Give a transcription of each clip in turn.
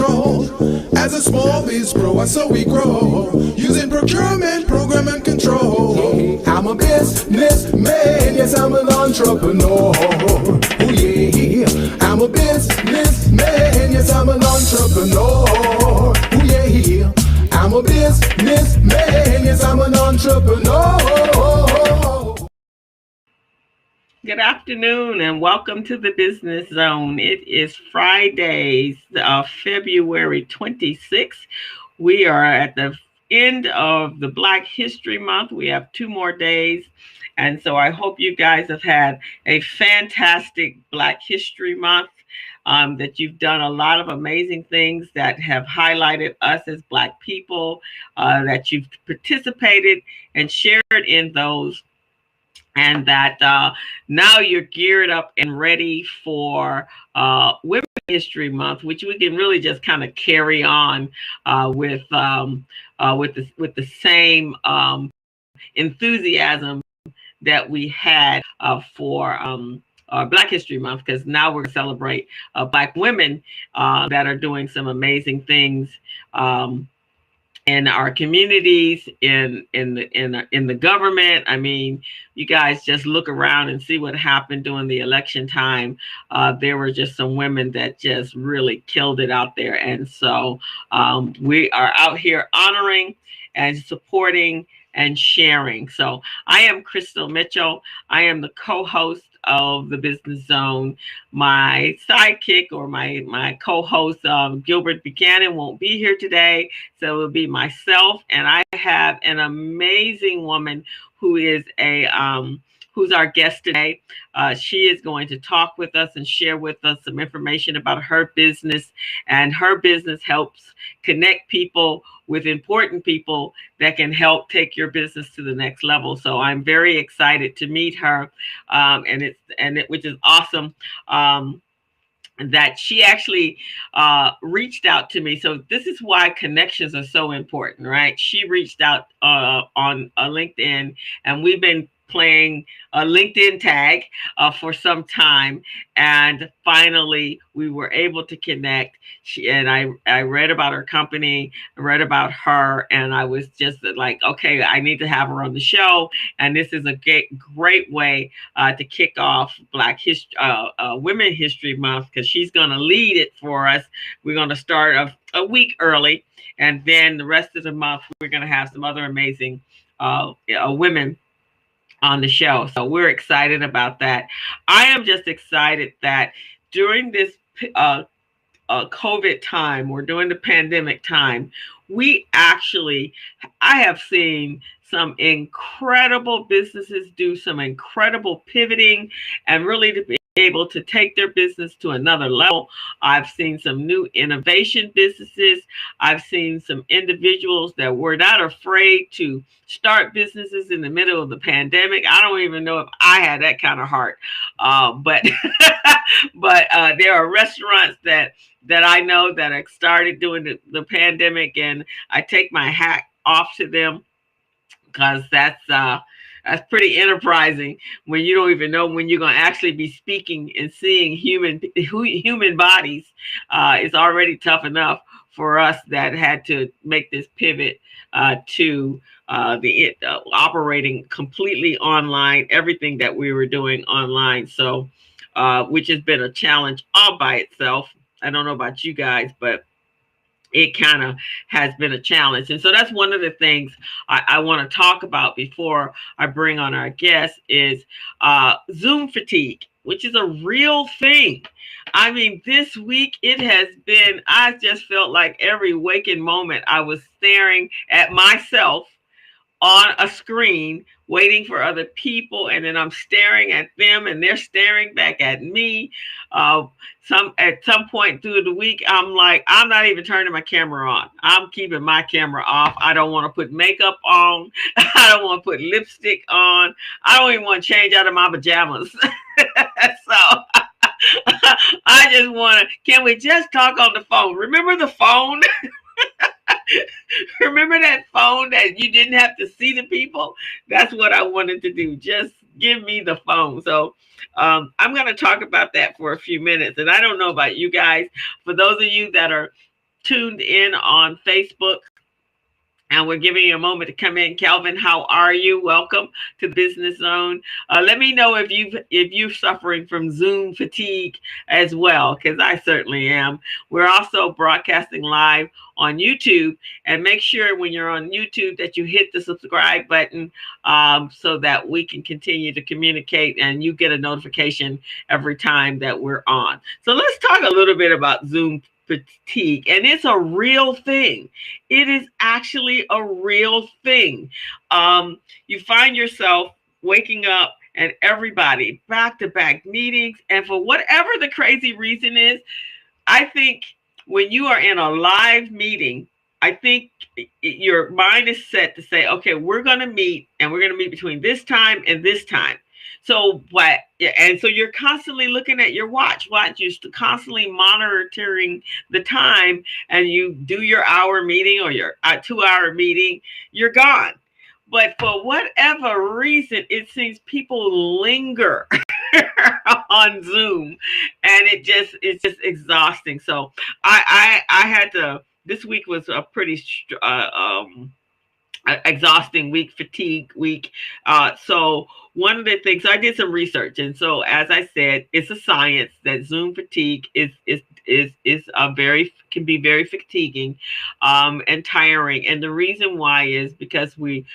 control. As a small biz pro, and so we grow, using procurement, program, and control. I'm a businessman, yes, I'm an entrepreneur. Oh yeah, I'm a businessman, yes, I'm an entrepreneur. Oh yeah, I'm a businessman, yes, I'm an entrepreneur. Good afternoon and welcome to the Business Zone. It is Friday, February 26th. We are at the end of the Black History Month. We have 2 more days. And so I hope you guys have had a fantastic Black History Month, that you've done a lot of amazing things that have highlighted us as Black people, that you've participated and shared in those. And that now you're geared up and ready for Women's History Month, which we can really just kind of carry on with the same enthusiasm that we had for Black History Month, because now we're going to celebrate Black women that are doing some amazing things. In our communities, in the government. I mean, you guys just look around and see what happened during the election time. There were just some women that just really killed it out there, and so we are out here honoring and supporting and sharing. So I am Crystal Mitchell. I am the co-host of the Business Zone. My sidekick or my co-host, Gilbert Buchanan, won't be here today, so it will be myself, and I have an amazing woman who is who's our guest today. She is going to talk with us and share with us some information about her business, and her business helps connect people with important people that can help take your business to the next level. So I'm very excited to meet her, which is awesome. That she actually reached out to me. So this is why connections are so important, right? She reached out on LinkedIn, and we've been playing a LinkedIn tag for some time, and finally we were able to connect. I read about her company, I read about her, and I was just like, okay, I need to have her on the show, and this is a great way to kick off Women's History Month, because she's going to lead it for us. We're going to start a week early, and then the rest of the month we're going to have some other amazing women on the show. So we're excited about that. I am just excited that during this COVID time, or during the pandemic time, I have seen some incredible businesses do some incredible pivoting and really to be able to take their business to another level. I've seen some new innovation businesses. I've seen some individuals that were not afraid to start businesses in the middle of the pandemic. I don't even know if I had that kind of heart, but there are restaurants that I know that have started during the pandemic, and I take my hat off to them, because that's pretty enterprising when you don't even know when you're going to actually be speaking and seeing human bodies. It's already tough enough for us that had to make this pivot to the operating completely online, everything that we were doing online. So, which has been a challenge all by itself. I don't know about you guys, but it kind of has been a challenge. And so that's one of the things I want to talk about before I bring on our guest is Zoom fatigue, which is a real thing. I mean, this week I just felt like every waking moment I was staring at myself on a screen, waiting for other people, and then I'm staring at them, and they're staring back at me. At some point through the week, I'm like, I'm not even turning my camera on. I'm keeping my camera off. I don't want to put makeup on. I don't want to put lipstick on. I don't even want to change out of my pajamas. So I just want to. Can we just talk on the phone? Remember the phone? Remember that phone that you didn't have to see the people? That's what I wanted to do. Just give me the phone. So I'm going to talk about that for a few minutes. And I don't know about you guys. For those of you that are tuned in on Facebook, and we're giving you a moment to come in. Kelvin, how are you? Welcome to Business Zone. Let me know if you're suffering from Zoom fatigue as well, because I certainly am. We're also broadcasting live on YouTube, and make sure when you're on YouTube that you hit the subscribe button, so that we can continue to communicate and you get a notification every time that we're on. So let's talk a little bit about Zoom fatigue, and it's a real thing. It is actually a real thing. You find yourself waking up and everybody back to back meetings, and for whatever the crazy reason is, I think when you are in a live meeting, I think your mind is set to say, okay, we're going to meet, and we're going to meet between this time and this time. So so you're constantly looking at your watch. You're constantly monitoring the time, and you do your hour meeting or your 2 hour meeting, you're gone. But for whatever reason, it seems people linger on Zoom, and it's just exhausting. So I had to. This week was a pretty exhausting week, fatigue week. So one of the things, I did some research, and so as I said, it's a science that Zoom fatigue is a very can be very fatiguing, and tiring. And the reason why is because we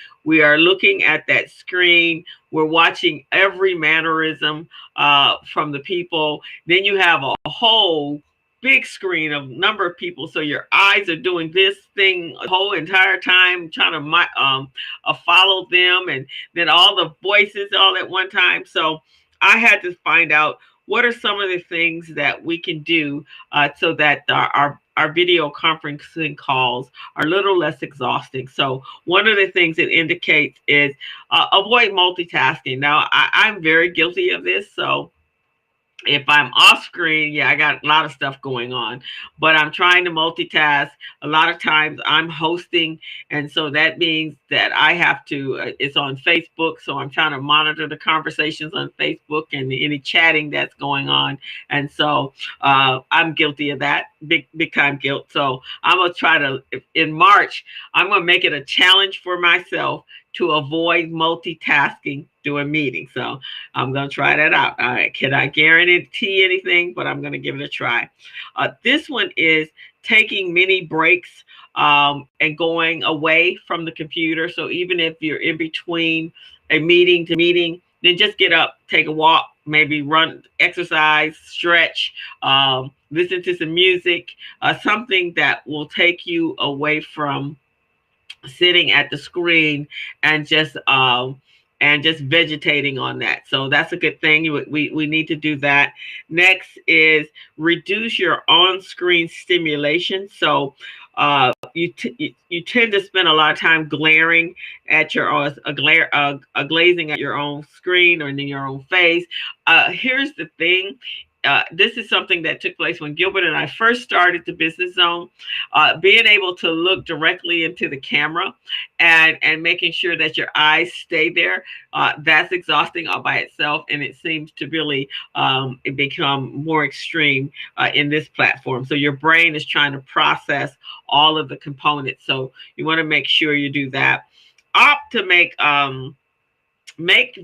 are looking at that screen. We're watching every mannerism from the people. Then you have a whole big screen of number of people, so your eyes are doing this thing the whole entire time, trying to follow them, and then all the voices all at one time. So I had to find out what are some of the things that we can do so that our video conferencing calls are a little less exhausting. So one of the things it indicates is avoid multitasking. Now, I'm very guilty of this. So if I'm off screen, yeah, I got a lot of stuff going on, but I'm trying to multitask. A lot of times I'm hosting, and so that means that I have to, it's on Facebook, so I'm trying to monitor the conversations on Facebook and any chatting that's going on. And so I'm guilty of that, big time guilt. So I'm going to try to, in March, I'm going to make it a challenge for myself to avoid multitasking during meetings. So I'm going to try that out. All right. Can I guarantee anything? But I'm going to give it a try. This one is taking mini breaks and going away from the computer. So even if you're in between a meeting to meeting, then just get up, take a walk, maybe run, exercise, stretch, listen to some music, something that will take you away from sitting at the screen and just vegetating on that. So that's a good thing. We need to do that. Next is reduce your on-screen stimulation. So you tend to spend a lot of time glaring at your glazing at your own screen or in your own face. Here's the thing. This is something that took place when Gilbert and I first started the Business Zone. Being able to look directly into the camera and making sure that your eyes stay there, that's exhausting all by itself, and it seems to really become more extreme in this platform. So your brain is trying to process all of the components. So you want to make sure you do that. Opt to make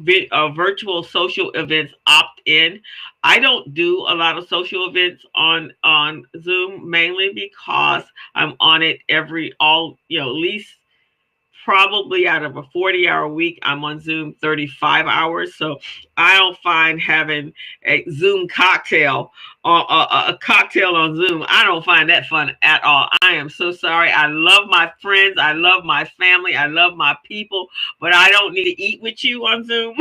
virtual social events opt-in. I don't do a lot of social events on Zoom, mainly because I'm on it at least probably out of a 40-hour week, I'm on Zoom 35 hours. So I don't find having a Zoom cocktail or a cocktail on Zoom. I don't find that fun at all. I am so sorry. I love my friends. I love my family. I love my people, but I don't need to eat with you on Zoom.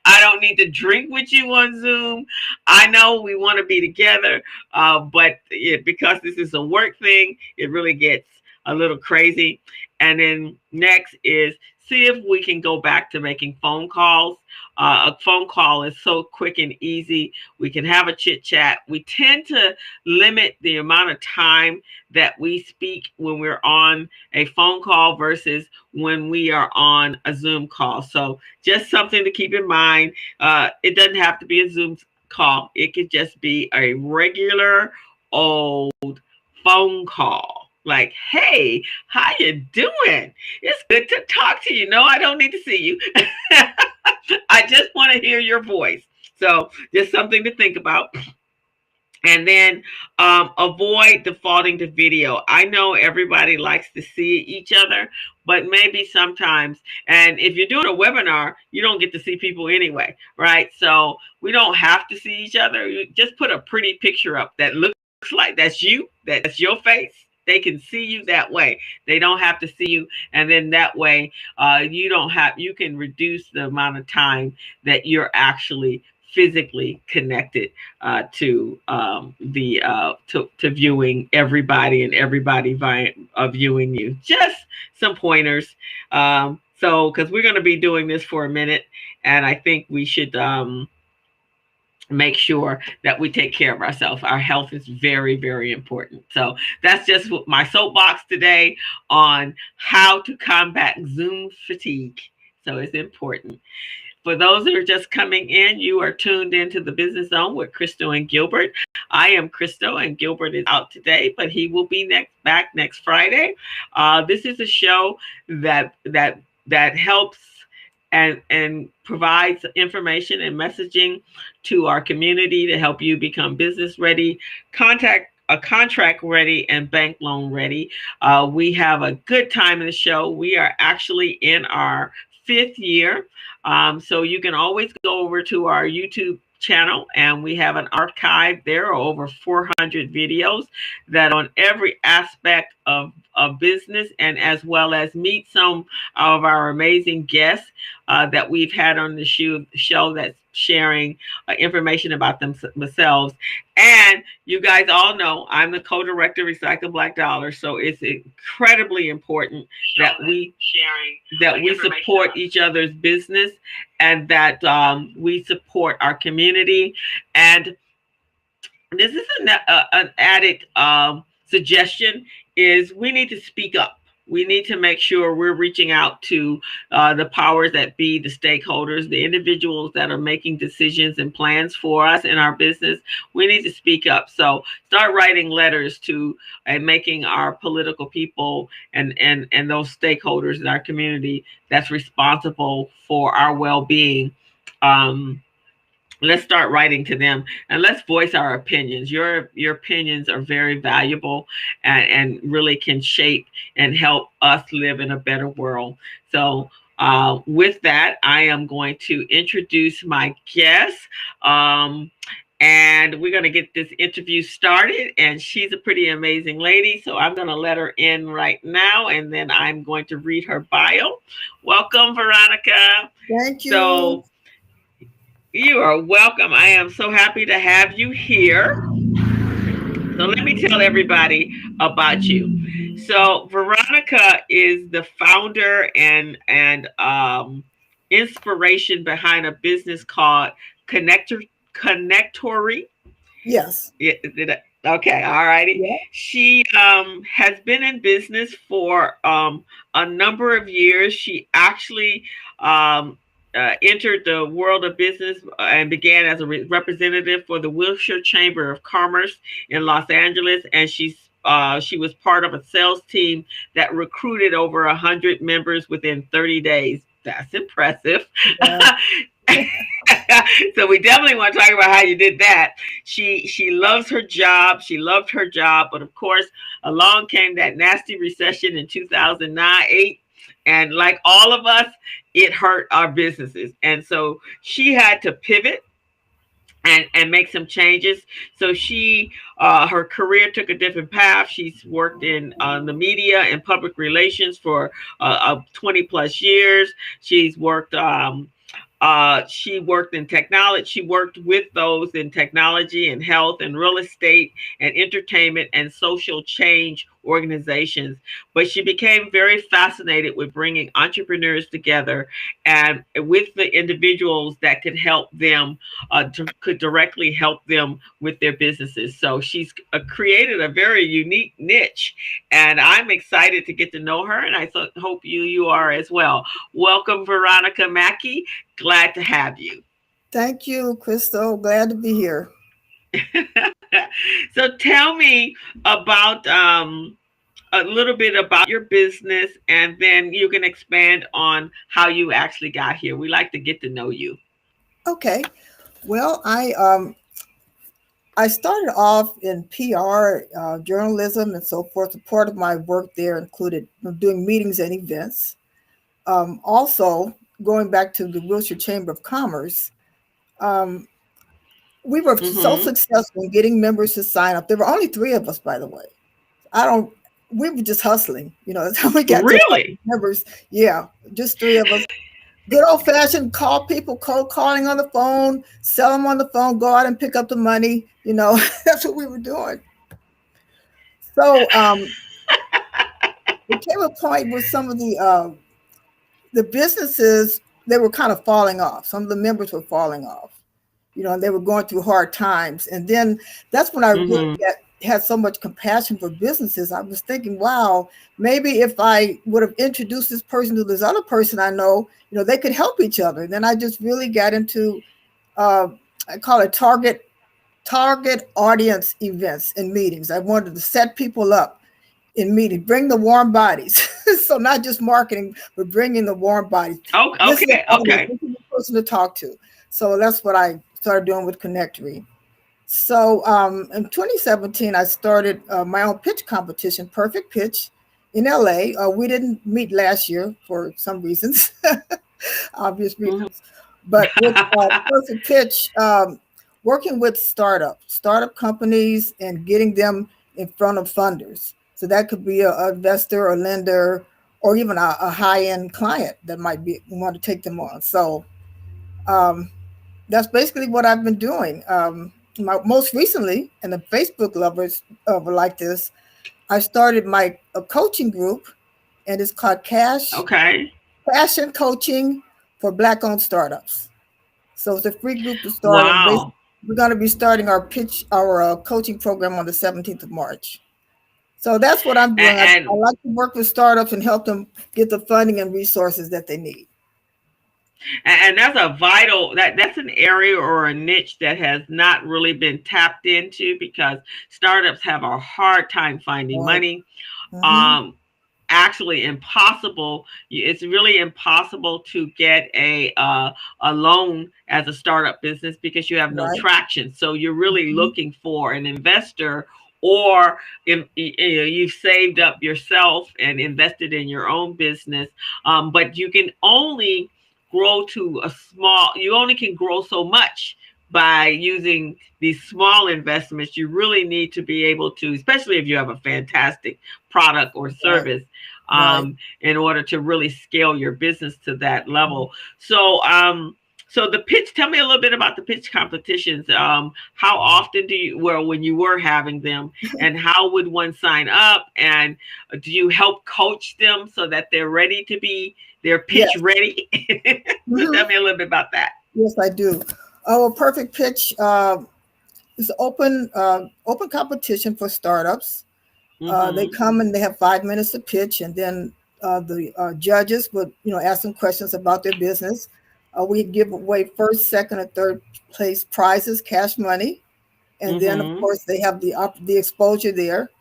I don't need to drink with you on Zoom. I know we want to be together, but because this is a work thing, it really gets a little crazy. And then next is see if we can go back to making phone calls. A phone call is so quick and easy. We can have a chit chat. We tend to limit the amount of time that we speak when we're on a phone call versus when we are on a Zoom call. So just something to keep in mind. It doesn't have to be a Zoom call. It could just be a regular old phone call. Like, hey, how you doing? It's good to talk to you. No, I don't need to see you. I just want to hear your voice. So just something to think about. And then avoid defaulting to video. I know everybody likes to see each other, but maybe sometimes, and if you're doing a webinar, you don't get to see people anyway, right? So we don't have to see each other. You just put a pretty picture up that looks like that's you, that's your face. They can see you that way. They don't have to see you. And then that way, you can reduce the amount of time that you're actually physically connected to the to viewing everybody and everybody viewing you. Just some pointers. So because we're going to be doing this for a minute, and I think we should make sure that we take care of ourselves. Our health is very, very important. So that's just my soapbox today on how to combat Zoom fatigue. So it's important. For those that are just coming in, you are tuned into the Business Zone with Crystal and Gilbert. I am Crystal, and Gilbert is out today, but he will be back next Friday. This is a show that helps and provides information and messaging to our community to help you become business ready, contract ready, and bank loan ready. We have a good time in the show. We are actually in our 5th year. So you can always go over to our YouTube channel, and we have an archive there, over 400 videos that on every aspect of business, and as well as meet some of our amazing guests that we've had on the show that's sharing information about themselves. And you guys all know I'm the co-director of Recycle Black Dollars, so it's incredibly important that we support each other's business, and that we support our community. And this is an added suggestion, is we need to speak up. We need to make sure we're reaching out to the powers that be, the stakeholders, the individuals that are making decisions and plans for us in our business. We need to speak up. So start writing letters to and making our political people and those stakeholders in our community that's responsible for our well-being. Let's start writing to them, and let's voice our opinions. Your opinions are very valuable, and really can shape and help us live in a better world. So with that, I am going to introduce my guest. And we're going to get this interview started, and she's a pretty amazing lady. So I'm going to let her in right now, and then I'm going to read her bio. Welcome, Veronica. Thank you. So you are welcome. I am so happy to have you here. So let me tell everybody about you. So Veronica is the founder and inspiration behind a business called Konnectory. Yes. Okay, all righty. Yeah. She has been in business for a number of years. She actually entered the world of business and began as a representative for the Wilshire Chamber of Commerce in Los Angeles, and she was part of a sales team that recruited over 100 members within 30 days. That's impressive. Yeah. So we definitely want to talk about how you did that. She loves her job. She loved her job, but of course, along came that nasty recession in 2009-8. And like all of us, it hurt our businesses. And so she had to pivot and make some changes. So her career took a different path. She's worked in the media and public relations for 20 plus years. She's worked she worked in technology. She worked with those in technology and health and real estate and entertainment and social change organizations. But she became very fascinated with bringing entrepreneurs together and with the individuals that could help them, could directly help them with their businesses. So she's created a very unique niche, and I'm excited to get to know her, and I hope you are as well. Welcome, Veronica Mackey. Glad to have you. Thank you, Crystal. Glad to be here. So tell me about a little bit about your business, and then you can expand on how you actually got here. We like to get to know you. Okay. Well, I started off in PR, journalism, and so forth. Part of my work there included doing meetings and events. Also, going back to the Wilshire Chamber of Commerce, um, we were so Mm-hmm. successful in getting members to sign up. There were only three of us, by the way. I don't. We were just hustling. That's how we got to Really? members. Yeah, just three of us. Good old fashioned call people, cold calling on the phone, sell them on the phone, go out and pick up the money. That's what we were doing. So there came a point where some of the businesses, they were kind of falling off. Some of the members were falling off. And they were going through hard times. And then that's when I really Mm-hmm. had so much compassion for businesses. I was thinking, wow, maybe if I would have introduced this person to this other person I know, they could help each other. And then I just really got into, uh, I call it target audience events and meetings. I wanted to set people up in meetings, bring the warm bodies. So not just marketing, but bringing the warm bodies. Oh, This is an okay, audience, okay. this is the person to talk to. So that's what I started doing with Konnectory. So in 2017, I started my own pitch competition, Perfect Pitch, in LA. We didn't meet last year for some reasons, obvious Mm-hmm. reasons. But with Perfect Pitch, working with startup companies and getting them in front of funders. So that could be a investor or lender or even a high-end client that might be want to take them on. So um, that's basically what I've been doing. Most recently, and the Facebook lovers were like this, I started my a coaching group, and it's called Okay. Passion Coaching for Black-owned startups. So it's a free group to start, and Wow. we're going to be starting our coaching program on the 17th of March. So that's what I'm doing. I And like to work with startups and help them get the funding and resources that they need. and that's a vital that's an area or a niche that has not really been tapped into, because startups have a hard time finding Right. money. Mm-hmm. um Actually impossible. It's really impossible to get a loan as a startup business because you have no Right. traction. So you're really Mm-hmm. looking for an investor, or you've saved up yourself and invested in your own business. But you can only grow to a small. You only can grow so much by using these small investments. You really need to be able to, especially if you have a fantastic product or Right. service, Right. in order to really scale your business to that level. So, so the pitch. Tell me a little bit about the pitch competitions. How often do you, well, when you were having them, and how would one sign up? And do you help coach them so that they're ready to be, they're pitch Yes. ready? So Hmm. tell me a little bit about that. Yes, I do. Oh, Perfect Pitch is open competition for startups. They Mm-hmm. come and they have 5 minutes to pitch, and then the judges would ask them questions about their business. We give away first, second, and third place prizes, cash money, and then of Mm-hmm. course they have the exposure there,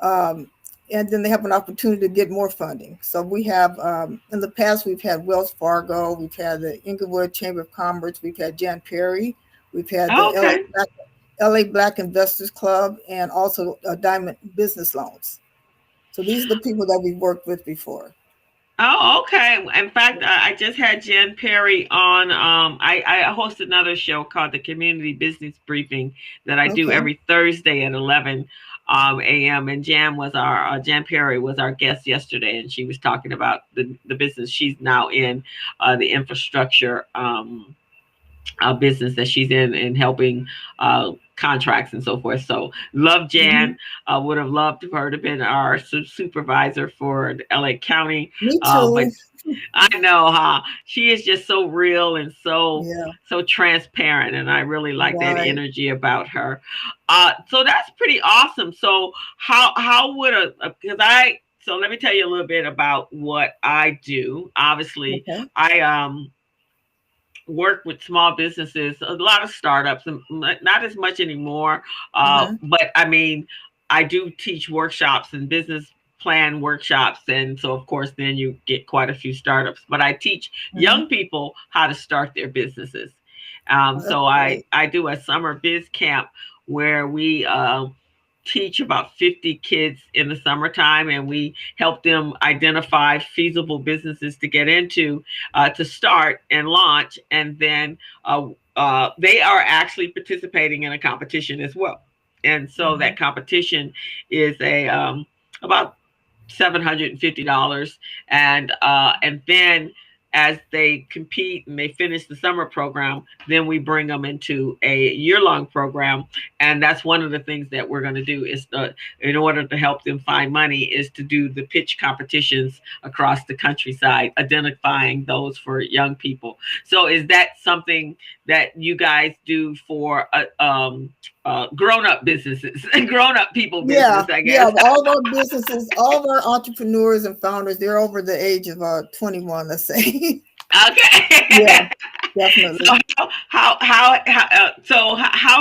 um, and then they have an opportunity to get more funding. So we have in the past we've had Wells Fargo, we've had the Inglewood Chamber of Commerce, we've had Jan Perry, we've had the Oh, okay. LA Black Investors Club, and also Diamond Business Loans. So these are the people that we've worked with before. Oh, okay. In fact, I just had Jen Perry on. I host another show called the Community Business Briefing that I do Okay. every Thursday at 11 a.m. And Jan Perry was our guest yesterday, and she was talking about the business she's now in, the infrastructure business that she's in, and helping contracts and so forth. So love Hmm. Jan. Would have loved for her to have been our supervisor for LA County. Me too. But I know, huh? She is just so real and Yeah. so transparent, and I really like that Right. energy about her. So that's pretty awesome. So how would because I so let me tell you a little bit about what I do. Obviously, Okay. I work with small businesses, a lot of startups, not as much anymore. Mm-hmm. But I mean, I do teach workshops and business plan workshops. And so, of course, then you get quite a few startups. But I teach Mm-hmm. young people how to start their businesses. Oh, that's So great. I do a summer biz camp where we teach about 50 kids in the summertime, and we help them identify feasible businesses to get into, to start and launch. And then they are actually participating in a competition as well. And so Mm-hmm. that competition is a about $750, and then as they compete and they finish the summer program, then we bring them into a year-long program. And that's one of the things that we're going to do is, in order to help them find money, is to do the pitch competitions across the countryside, identifying those for young people. So is that something that you guys do for grown-up businesses, grown-up people Yeah, business, I yeah. guess? All of our businesses, all of our entrepreneurs and founders, they're over the age of 21, let's say. Yeah, Okay. So definitely. how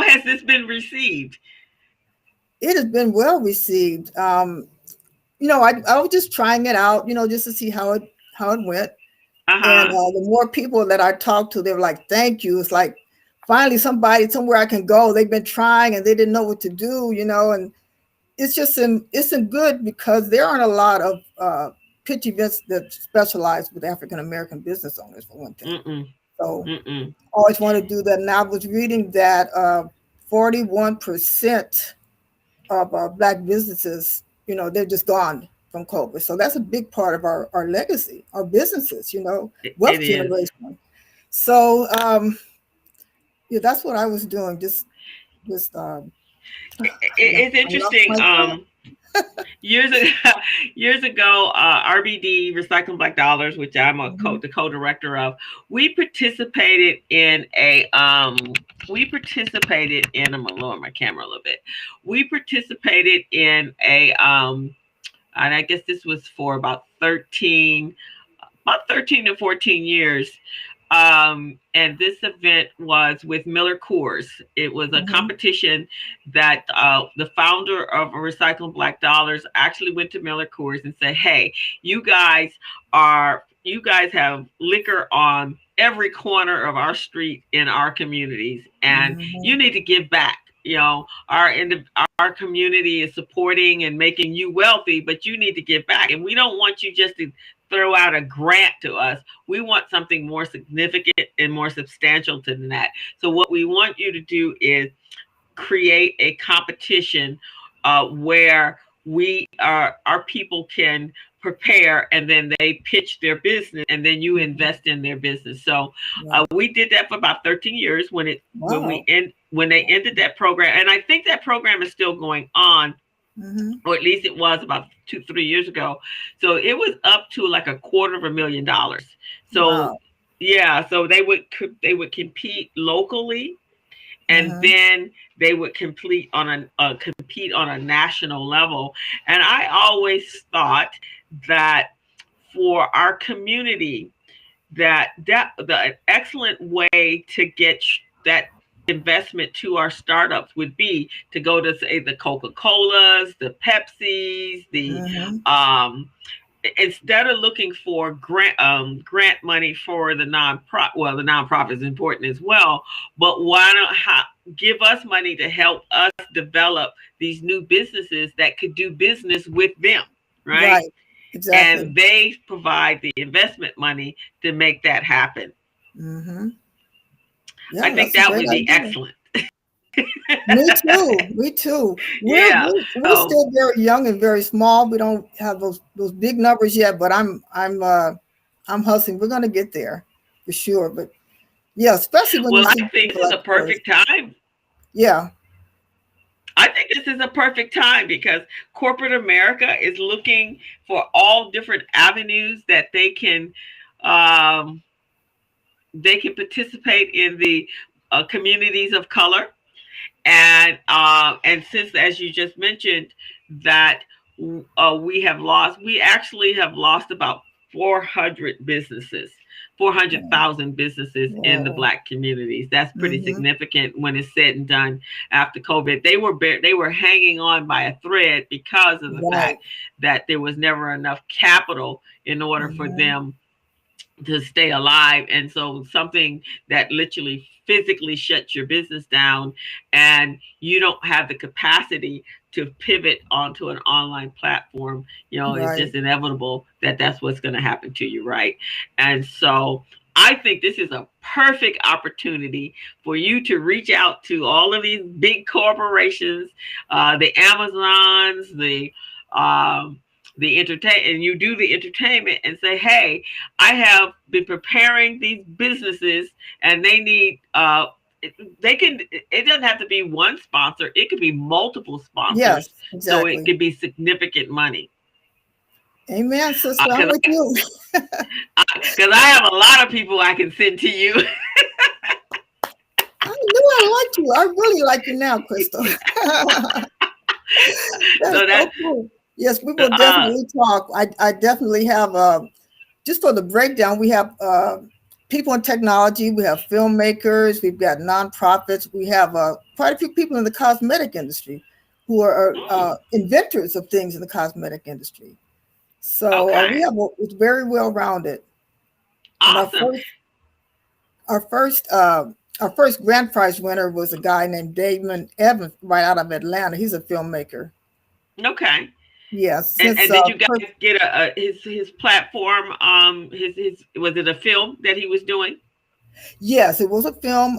has this been received? It has been well received. I was just trying it out, just to see how it went. And Uh-huh. the more people that I talked to, they were like, "Thank you." It's like finally somebody somewhere I can go. They've been trying and they didn't know what to do, and it's in good because there aren't a lot of pitch events that specialize with African American business owners for one thing. Mm-mm. So Mm-mm. I always want to do that. And I was reading that 41% of Black businesses, they're just gone from COVID. So that's a big part of our legacy, our businesses, It wealth is. generation. So yeah, that's what I was doing. Just It's I lost interesting. my thought. Years ago, years ago, RBD Recycling Black Dollars, which I'm Mhm. the co-director of, we participated in a I'm gonna lower my camera a little bit. We participated in a and I guess this was for about 13 to 14 years. And this event was with Miller Coors. It was a Mhm. competition that the founder of Recycling Black Dollars actually went to Miller Coors and said, "Hey, you guys have liquor on every corner of our street in our communities, and you Mhm. need to give back. Our community is supporting and making you wealthy, but you need to give back, and we don't want you just to throw out a grant to us. We want something more significant and more substantial than that. So what we want you to do is create a competition where our people can prepare, and then they pitch their business, and then you Mhm. invest in their business." So Right. we did that for about 13 years Wow. when they ended that program. And I think that program is still going on, Mhm. or at least it was about 2 3 years ago. So it was up to like $250,000. So Wow. yeah, so they would compete locally, and Mhm. then they would compete on a national level. And I always thought that for our community, that the excellent way to get that investment to our startups would be to go to, say, the Coca-Colas, the Pepsis, the Mhm. um, instead of looking for grant money for the nonprofit. Well, the nonprofit is important as well, but why don't give us money to help us develop these new businesses that could do business with them, right? Right. Exactly. And they provide the investment money to make that happen. Mhm. I Yeah, think that's a that great would be idea. excellent. Me too. Me too. We're Yeah. we're, we're So still very young and very small. We don't have those big numbers yet, but I'm hustling. We're gonna get there for sure. But yeah, especially when you well, see I think people this is like a yours. perfect time. Yeah. I think this is a perfect time because corporate America is looking for all different avenues that um, they can participate in the communities of color. And since, as you just mentioned, that we actually have lost about 400 businesses, 400,000 businesses in the Wow. Black communities. That's pretty Mm-hmm. significant when it's said and done after COVID. They were hanging on by a thread because of the Right. fact that there was never enough capital in order for Mm-hmm. them to stay alive. And so something that literally physically shuts your business down and you don't have the capacity to pivot onto an online platform, it's Right. just inevitable that that's what's going to happen to you, right? And so I think this is a perfect opportunity for you to reach out to all of these big corporations, the Amazons, the entertain, and you do the entertainment and say, hey, I have been preparing these businesses and they need they can, it doesn't have to be one sponsor, it could be multiple Yes, sponsors, so it exactly. could be significant money. Amen, sister. I'm Because with you. I have a lot of people I can send to you. I knew I liked you. I really like you now, Crystal. That's So so that cool. Yes, we will uh definitely talk. I definitely have, just for the breakdown, we have people in technology, we have filmmakers, we've got nonprofits, we have quite a few people in the cosmetic industry who are inventors of things in the cosmetic industry. So we okay, have it's very well rounded. And awesome. our first uh, our first grand prize winner was a guy named Damon Evans, right out of Atlanta. He's a filmmaker. Okay. Yes, And since did you guys get his platform? His was it a film that he was doing? yes, it was a film.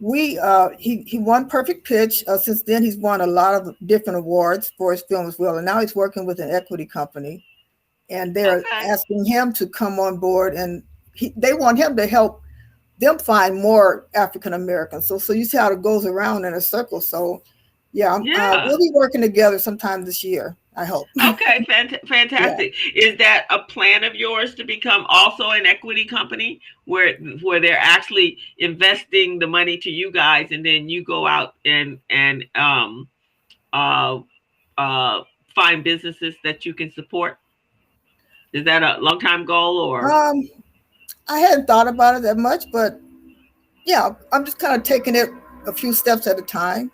We he won Perfect Pitch. Since then, he's won a lot of different awards for his film as well, and now he's working with an equity company, and they're Okay. asking him to come on board, and they want him to help them find more African Americans. So you see how it goes around in a circle. So yeah, Yeah. we'll be working together sometime this year, I hope. Okay. Yeah. Fantastic. Is that a plan of yours to become also an equity company where they're actually investing the money to you guys, and then you go out and uh uh find businesses that you can support? Is that a long time goal or? Um, I hadn't thought about it that much, but yeah, I'm just kind of taking it a few steps at a time.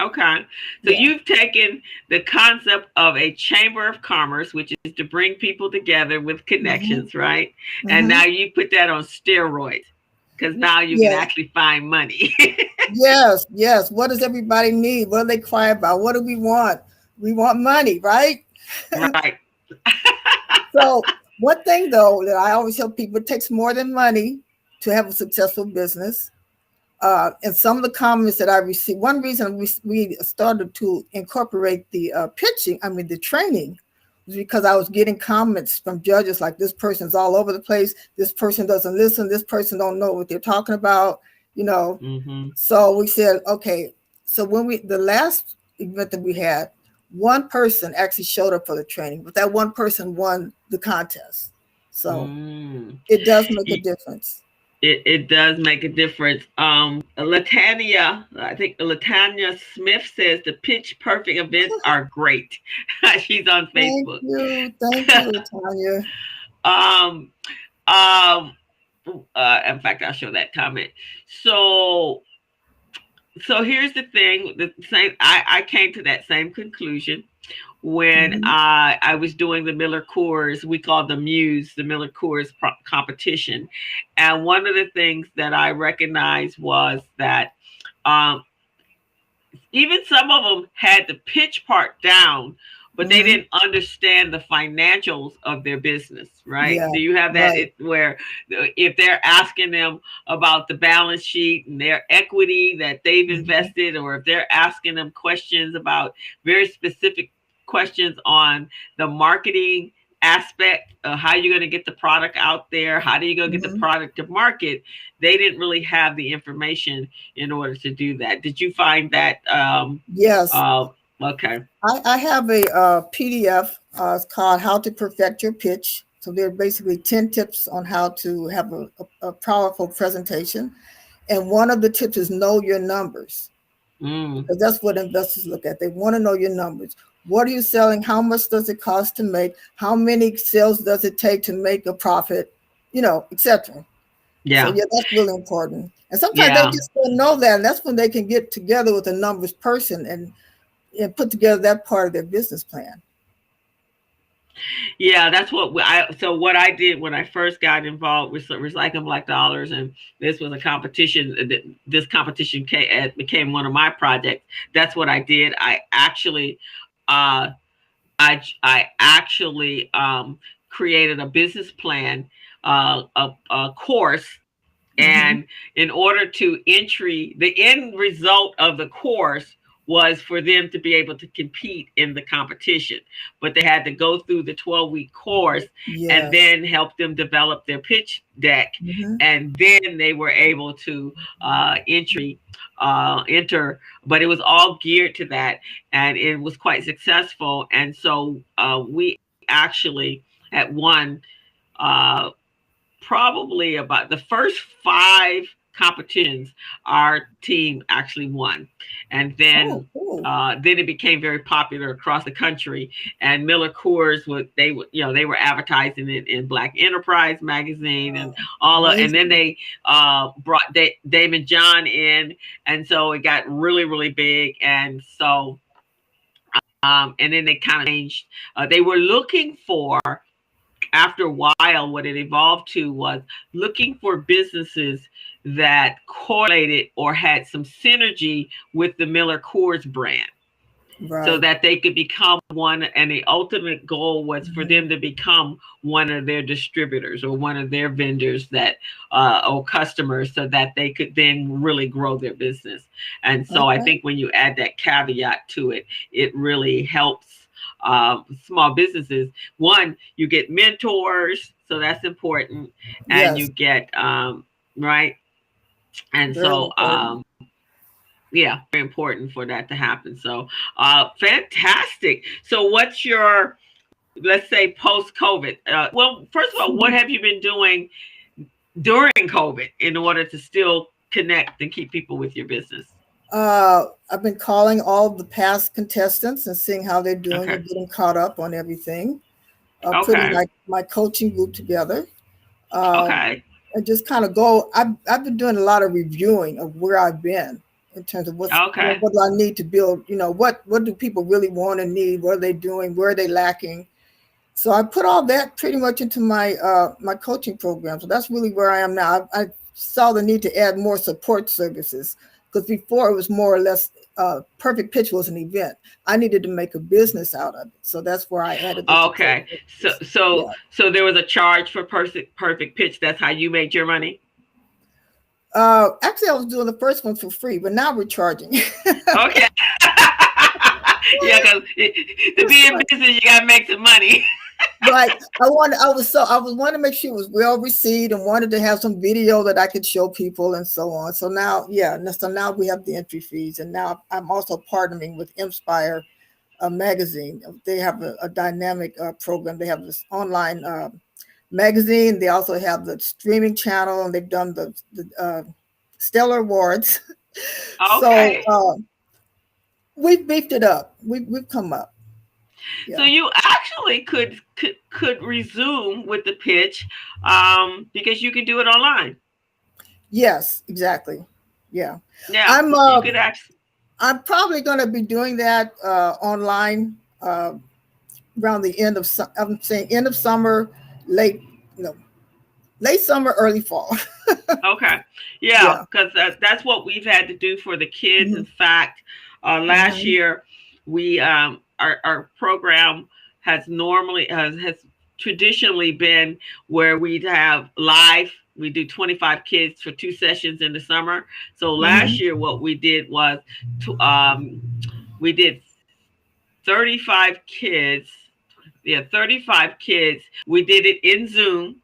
Okay. So Yeah. you've taken the concept of a chamber of commerce, which is to bring people together with Hmm. connections, right? And Hmm. now you put that on steroids because now you can Yes. actually find money. Yes. Yes. What does everybody need? What do they cry about? What do we want? We want money, right? Right. So one thing though that I always tell people, it takes more than money to have a successful business. And some of the comments that I received, one reason we started to incorporate the the training, was because I was getting comments from judges like, this person's all over the place. This person doesn't listen. This person don't know what they're talking about, you know. Mm-hmm. So we said, okay. So the last event that we had, one person actually showed up for the training, but that one person won the contest. So Mm. it does make a difference. It does make a difference. Latanya, I think Latanya Smith says the pitch perfect events are great. She's on Facebook. Thank you, Tanya. um, um, in fact, I'll show that comment. So, so here's the thing. The same, I came to that same conclusion when Mhm. I was doing the Miller Coors. We called the Muse, the Miller Coors competition, and one of the things that I recognized was that um, even some of them had the pitch part down, but they Mhm. didn't understand the financials of their business, right? Yeah, Do you have that right. where if they're asking them about the balance sheet and their equity that they've Mhm. invested, or if they're asking them questions about very specific questions on the marketing aspect of how you're going to get the product out there, how do you go get the Mhm. product to market, they didn't really have the information in order to do that. Did you find that? Yes, Uh, okay. I have a PDF. It's called "How to Perfect Your Pitch." So there are basically 10 tips on how to have a powerful presentation. And one of the tips is know your numbers, Mm, because that's what investors look at. They want to know your numbers. What are you selling? How much does it cost to make? How many sales does it take to make a profit? Etc. So Yeah. yeah, that's really important. And sometimes they Yeah. just don't know that, and that's when they can get together with a numbers person and put together that part of their business plan. Yeah, that's what I did when I first got involved with Recycling Black Dollars, and this was a competition. This competition became one of my projects. That's what I did. Uh, I actually created a business plan, a course, Mm-hmm. and in order to entry, the end result of the course was for them to be able to compete in the competition. But they had to go through the 12-week course and Yes. then help them develop their pitch deck. Mm-hmm. And then they were able to enter, but it was all geared to that. And it was quite successful. And so we actually had won uh, probably about the first 5 competitions, our team actually won, and Oh, cool. then it became very popular across the country. And Miller Coors they were advertising it in Black Enterprise magazine and and then Amazing. they brought Damon John in, and so it got really really big, and so and then they kind of changed. They were looking for, after a while, what it evolved to was looking for businesses that correlated or had some synergy with the Miller Coors brand, so Right. that they could become one. And the ultimate goal was for Mm-hmm. them to become one of their distributors or one of their vendors that or customers, so that they could then really grow their business. And so I Okay. think when you add that caveat to it, it really helps small businesses. One, you get mentors, so that's important, and you Yes. get right. And Very so important. yeah, very important for that to happen. So fantastic. So what's your, let's say, post COVID, well, first of all, what have you been doing during COVID in order to still connect and keep people with your business? I've been calling all the past contestants and seeing how they're doing Okay. and getting caught up on everything. Putting Okay. my coaching group together. Um, Okay. and just kind of go. I've been doing a lot of reviewing of where I've been in terms of Okay. what do I need to build. What do people really want and need? What are they doing? Where are they lacking? So I put all that pretty much into my coaching program. So that's really where I am now. I saw the need to add more support services because before it was more or less Perfect Pitch was an event. I needed to make a business out of it. So that's where I added the support Okay. So services. so Yeah. so there was a charge for perfect pitch. That's how you made your money. Actually, I was doing the first one for free, but now we're charging. Okay. Yeah, because to be in business, you gotta make some money. Right. I was wanting to make sure it was well received and wanted to have some video that I could show people and so on. So now, yeah, so now we have the entry fees, and now I'm also partnering with Inspire magazine. They have a dynamic program. They have this online magazine. They also have the streaming channel, and they've done the Stellar Awards. So Okay. we've beefed it up. We've come up. So Yeah. you actually could resume with the pitch, because you can do it online. Yes, exactly. Yeah. Yeah, I'm you uh could actually. I'm probably going to be doing that online around the end of I'm saying end of summer, late no late summer, early fall. Okay. Yeah, Yeah. because that's what we've had to do for the kids. In Hmm. fact, last Hmm. year we our program has traditionally been where we'd have live. We do 25 kids for 2 sessions in the summer. So last Hmm. year, what we did was we did 35 kids. Yeah, 35 kids. We did it in Zoom.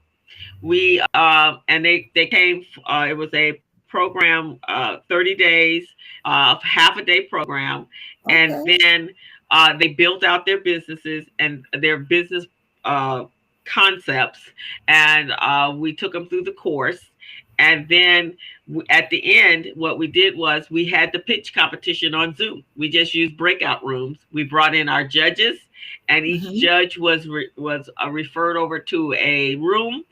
We and they came. It was a program, 30 days, half a day program, and Okay. then they built out their businesses and their business uh, concepts, and we took them through the course. And then at the end, what we did was we had the pitch competition on Zoom. We just used breakout rooms. We brought in our judges, and each judge was referred over to a room.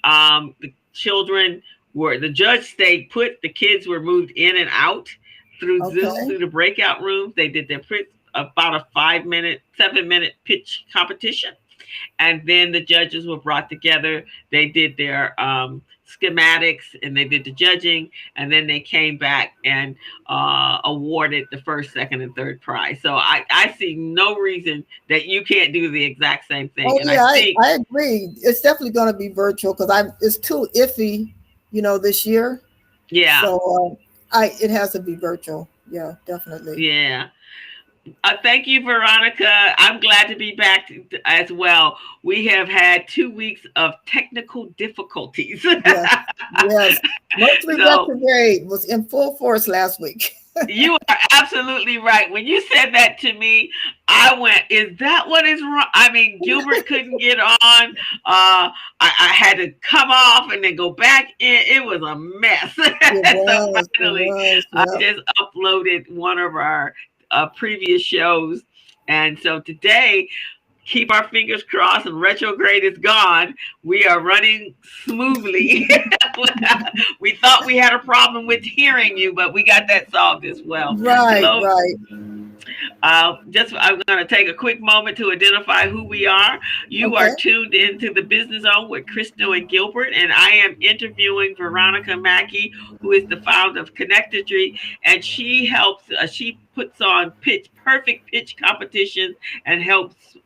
The children the judge stayed put. The kids were moved in and out through Zoom, through the breakout rooms. They did their about a 7-minute pitch competition. And then the judges were brought together. They did their schematics and they did the judging. And then they came back and awarded the first, second, and third prize. So I see no reason that you can't do the exact same thing. Oh, and yeah, I agree. It's definitely going to be virtual because it's too iffy, this year. Yeah. So it has to be virtual. Yeah, definitely. Yeah. Thank you, Veronica. I'm glad to be back as well. We have had 2 weeks of technical difficulties. Yes. Mostly retrograde was in full force last week. You are absolutely right. When you said that to me, I went, is that what is wrong? I mean, Gilbert couldn't get on. I had to come off and then go back in. It was a mess. So finally, I just uploaded one of our previous shows. And so today, keep our fingers crossed and retrograde is gone. We are running smoothly. We thought we had a problem with hearing you, but we got that solved as well. Right. I'm going to take a quick moment to identify who we are. You are tuned into the Business Zone with Crystal and Gilbert, and I am interviewing Veronica Mackey, who is the founder of Konnectory, and she puts on perfect pitch competitions and helps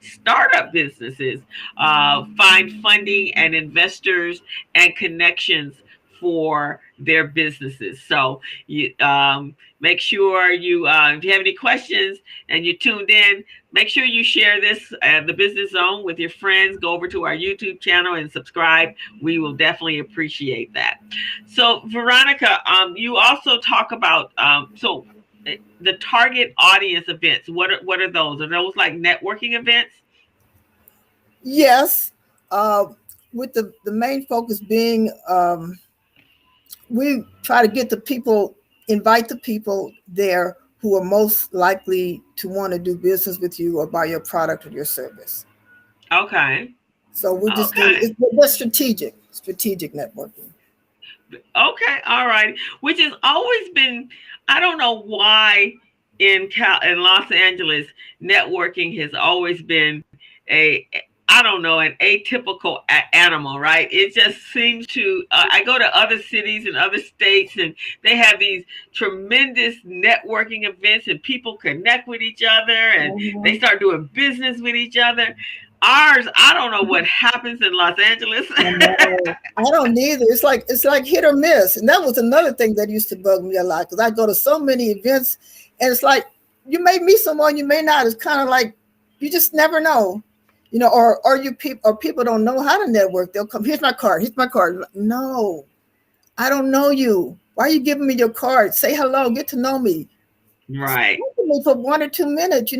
startup businesses find funding and investors and connections for their businesses. So you make sure you, if you have any questions and you tuned in, make sure you share this, the Business Zone, with your friends. Go over to our YouTube channel and subscribe. We will definitely appreciate that. So Veronica, you also talk about, the target audience events. What are those? Are those like networking events? Yes. With the main focus being, we try to invite the people there who are most likely to want to do business with you or buy your product or your service. Okay. So we just it's strategic networking. Okay, all right. Which has always been, I don't know why in Los Angeles, networking has always been an atypical animal, right? It just seems to, I go to other cities and other states and they have these tremendous networking events and people connect with each other and they start doing business with each other. Ours, I don't know what happens in Los Angeles. I don't either. It's like hit or miss. And that was another thing that used to bug me a lot because I go to so many events and it's like, you may meet someone, you may not. It's kind of like, you just never know. Or people don't know how to network. They'll come, here's my card. No, I don't know you. Why are you giving me your card? Say hello, get to know me. Right. For 1 or 2 minutes,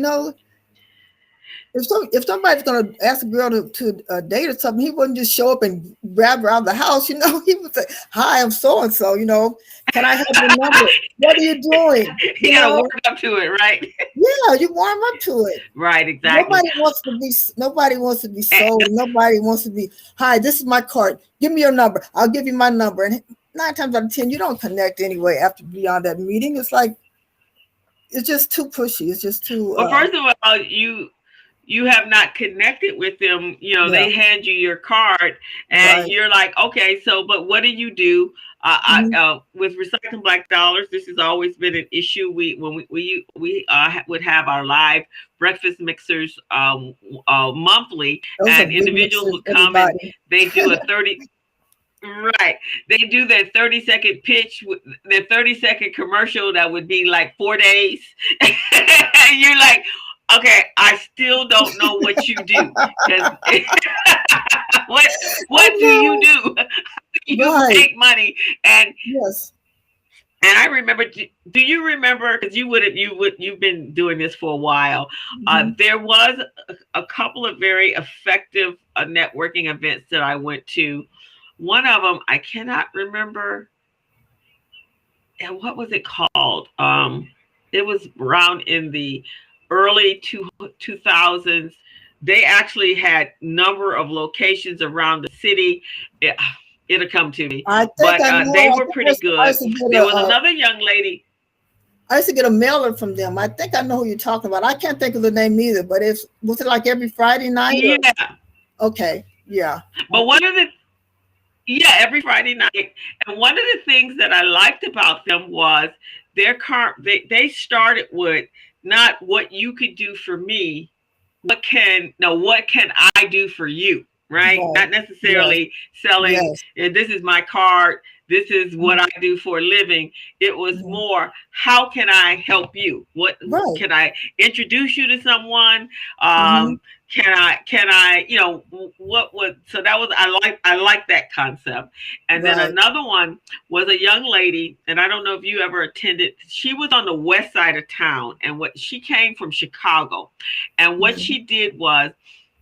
If somebody's going to ask a girl to date or something, he wouldn't just show up and grab her out of the house. He would say, "Hi, I'm so and so. Can I have your number? What are you doing?" You got to warm up to it, right? Yeah, you warm up to it. Right, exactly. Nobody wants to be sold. Nobody wants to be. Hi, this is my card. Give me your number. I'll give you my number. And 9 times out of 10, you don't connect anyway after beyond that meeting. It's like it's just too pushy. It's just too. Well, first of all, you have not connected with them. They hand you your card and you're like, okay, so, but what do you do? With Recycling Black Dollars, this has always been an issue. We would have our live breakfast mixers monthly. Those and individuals would come and they do a 30. Right. They do their 30-second pitch, their 30-second commercial that would be like 4 days. And you're like, okay, I still don't know what you do. What do you do? You make money, and yes. And I remember. Do you remember? Because you've been doing this for a while. There was a couple of very effective networking events that I went to. One of them, I cannot remember. And what was it called? It was around in the early 2000s. They actually had number of locations around the city. It'll come to me. I think But I know. they I were think pretty I good. used to get There was another young lady. I used to get a mailer from them. I think I know who you're talking about. I can't think of the name either, but was it like every Friday night? Yeah. Okay. Yeah. But every Friday night. And one of the things that I liked about them was they started with not what you could do for me, what can I do for you, right? Right. Not necessarily selling, Yes. this is my card, this is what Mhm. I do for a living. It was Mhm. more, how can I help you? What Right. can I introduce you to someone? Mhm. Can I, what would, so that was, I like that concept. And then Right. another one was a young lady, and I don't know if you ever attended, she was on the west side of town, and what she came from Chicago. And what Mhm. she did was,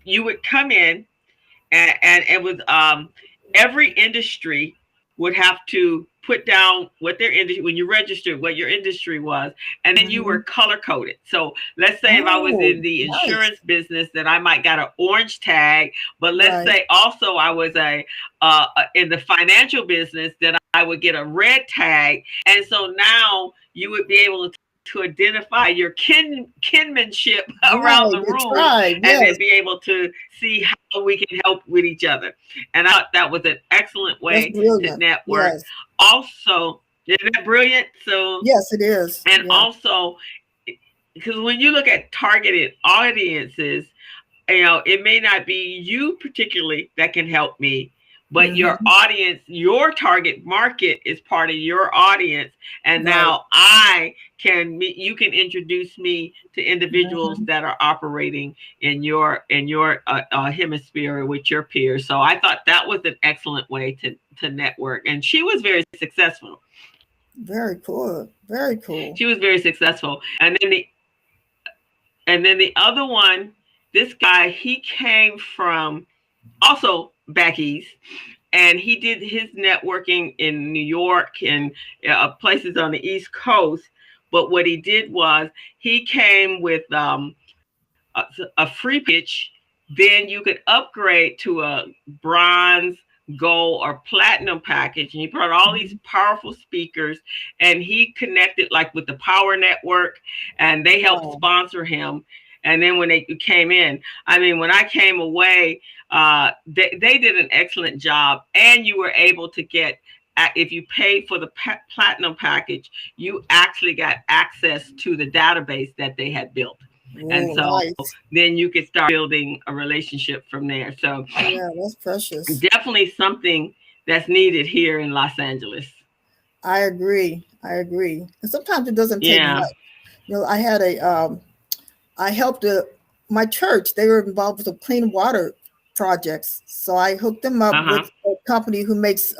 you would come in, and it was every industry would have to put down what their industry, when you registered, what your industry was, and then you were Mhm. color coded. So let's say if I was Oh, in the nice. insurance business, that I might got an orange tag. But let's Right. say also I was in the financial business, that I would get a red tag. And so now you would be able to identify your kinmanship around Right. the The room, tribe. and then Yes. be able to see how we can help with each other. And I thought that was an excellent That's way to brilliant. network. Yes. Also, isn't that brilliant? So, Yes, it is. and Yeah. also, because when you look at targeted audiences, it may not be you particularly that can help me, but your Mhm. audience, your target market is part of your audience. And Right. now you can introduce me to individuals Mhm. that are operating in your hemisphere with your peers. So I thought that was an excellent way to network. And she was very successful. Very cool. Very cool. She was very successful. And then the other one, this guy, he came from also back east, and he did his networking in New York and places on the East Coast. But what he did was, he came with a free pitch. Then you could upgrade to a bronze, gold, or platinum package. And he brought all these Mhm. powerful speakers, and he connected like with the Power Network, and they helped Wow. sponsor him. And then when they came in, I mean, when I came away, they did an excellent job. And you were able to get, if you paid for the platinum package, you actually got access to the database that they had built. And Oh, so nice. then you could start building a relationship from there. So Yeah, that's precious. definitely something that's needed here in Los Angeles. I agree. I agree. And sometimes it doesn't take Yeah. much. I helped my church. They were involved with some clean water projects. So I hooked them up Uh-huh. with a company who makes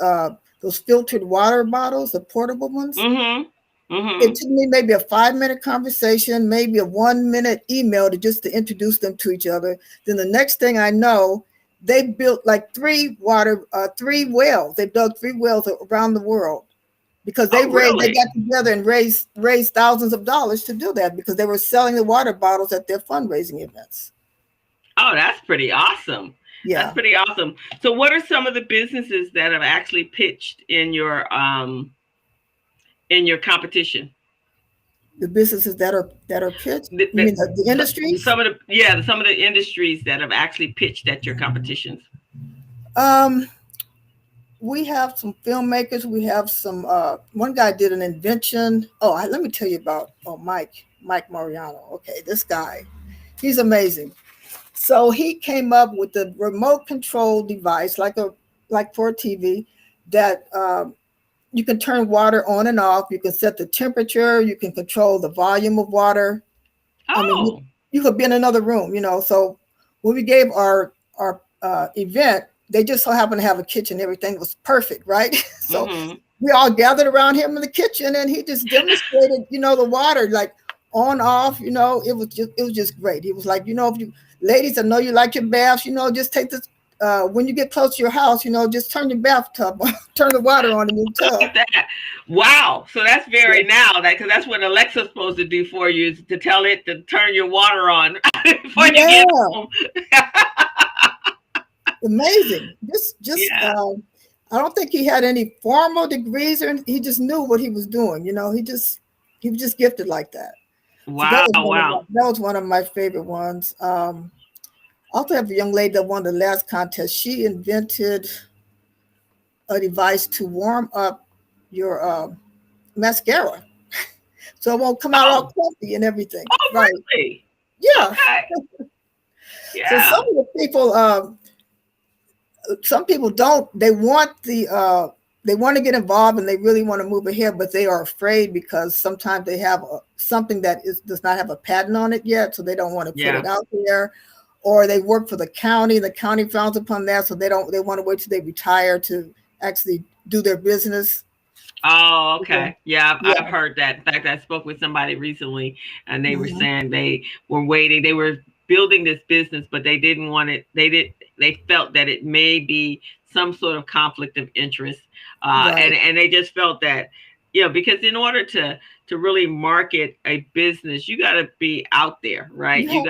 those filtered water bottles, the portable ones. Mm-hmm. It Mm-hmm. took me maybe a 5-minute conversation, maybe a 1-minute email to introduce them to each other. Then the next thing I know, they built like three wells. They dug 3 wells around the world because Oh, they really? got together and raised thousands of dollars to do that because they were selling the water bottles at their fundraising events. Oh, that's pretty awesome. That's Yeah, pretty awesome. So what are some of the businesses that have actually pitched in your competition? the businesses that are pitched. The, You mean the the, industries? some of the industries that have actually pitched at your competitions. Um, we have some filmmakers. We have some. One guy did an invention. Oh, let me tell you about. Oh, Mike Mariano. Okay, this guy, he's amazing. So he came up with the remote control device, like for a TV, that you can turn water on and off. You can set the temperature. You can control the volume of water. I mean, Oh. you could be in another room. So when we gave our event, they just so happened to have a kitchen. Everything was perfect, right? So Mm-hmm. we all gathered around him in the kitchen, and he just demonstrated, the water like on off. It was just great. He was like, if you ladies, I know you like your baths. Just take this when you get close to your house, just turn your bathtub on, turn the water on in your tub. That. Wow. So that's very now because that's what Alexa's supposed to do for you is to tell it to turn your water on before you get home. Amazing. Just Yeah. I don't think he had any formal degrees, or he just knew what he was doing. He was just gifted like that. Wow. So Wow. that was one of my favorite ones. Also have a young lady that won the last contest. She invented a device to warm up your mascara, so it won't come out all clumpy and everything. Oh, right? Really? Yeah. Okay. Yeah. So some of the people, some people don't. They want to get involved and they really want to move ahead, but they are afraid because sometimes they have something that does not have a patent on it yet, so they don't want to put it out there. Or they work for the county. The county frowns upon that, so they want to wait till they retire to actually do their business. Oh, okay. Yeah, I've heard that. In fact, I spoke with somebody recently, and they were saying they were waiting. They were building this business, but they didn't want it. They felt that it may be some sort of conflict of interest, and they just felt that, because in order to really market a business, you got to be out there, right? You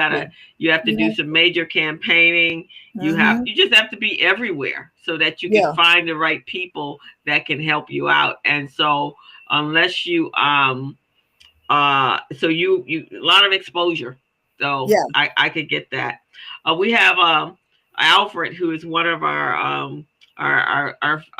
have to do some major campaigning. You just have to be everywhere so that you can find the right people that can help you out. And so unless you so you a lot of exposure. So I could get that. We have Alfred, who is one of our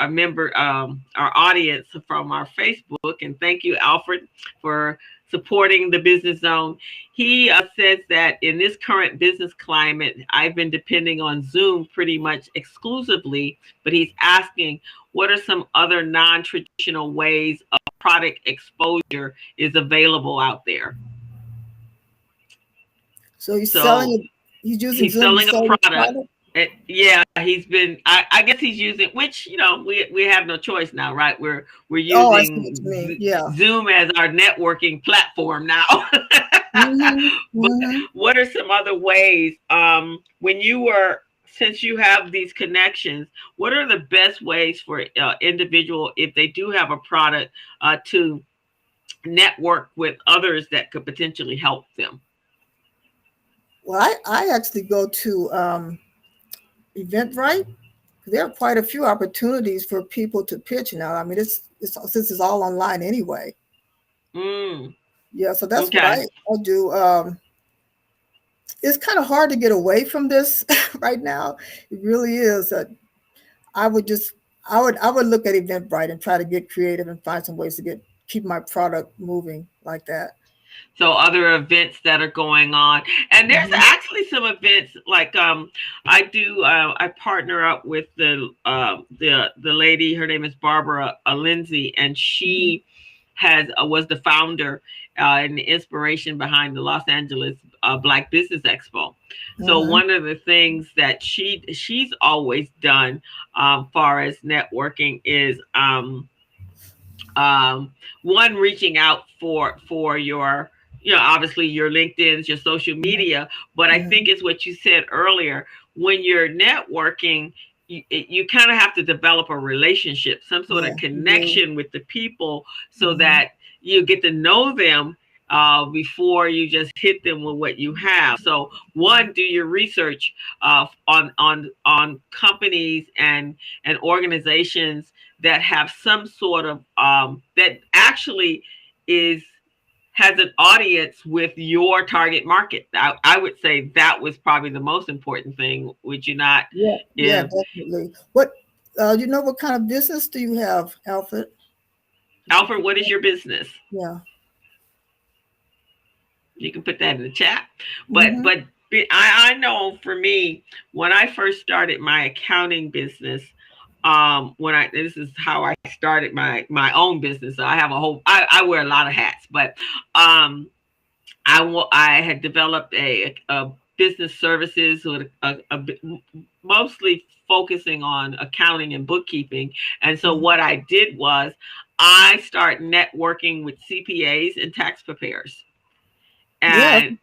member, our audience from our Facebook, and thank you, Alfred, for supporting the Business Zone. He says that in this current business climate, I've been depending on Zoom pretty much exclusively, but he's asking what are some other non-traditional ways of product exposure is available out there. So he's selling. He's using Zoom selling a product. Yeah, he's been. I guess he's using, which we have no choice now, right? We're using Zoom as our networking platform now. But what are some other ways? Since you have these connections, what are the best ways for individual, if they do have a product, to network with others that could potentially help them? Well, I actually go to Eventbrite. There are quite a few opportunities for people to pitch now. I mean, since it's all online anyway. Yeah, so that's what I do. It's kind of hard to get away from this right now. It really is. I would look at Eventbrite and try to get creative and find some ways to keep my product moving like that. So other events that are going on, and there's actually some events like I partner up with the lady. Her name is Barbara Lindsay, and she was the founder and the inspiration behind the Los Angeles Black Business Expo. So one of the things that she's always done far as networking is one, reaching out for your obviously your LinkedIn's, your social media, but I think it's what you said earlier. When you're networking, you kind of have to develop a relationship, some sort of connection with the people, so that you get to know them before you just hit them with what you have. So one, do your research on companies and organizations that have some sort of that actually has an audience with your target market. I would say that was probably the most important thing. Would you not? Yeah, definitely. What what kind of business do you have, Alfred? Alfred, what is your business? Yeah. You can put that in the chat. But I know for me, when I first started my accounting business, this is how I started my own business. So I have I wear a lot of hats, but I had developed a business services with mostly focusing on accounting and bookkeeping. And so what I did was I started networking with CPAs and tax preparers. And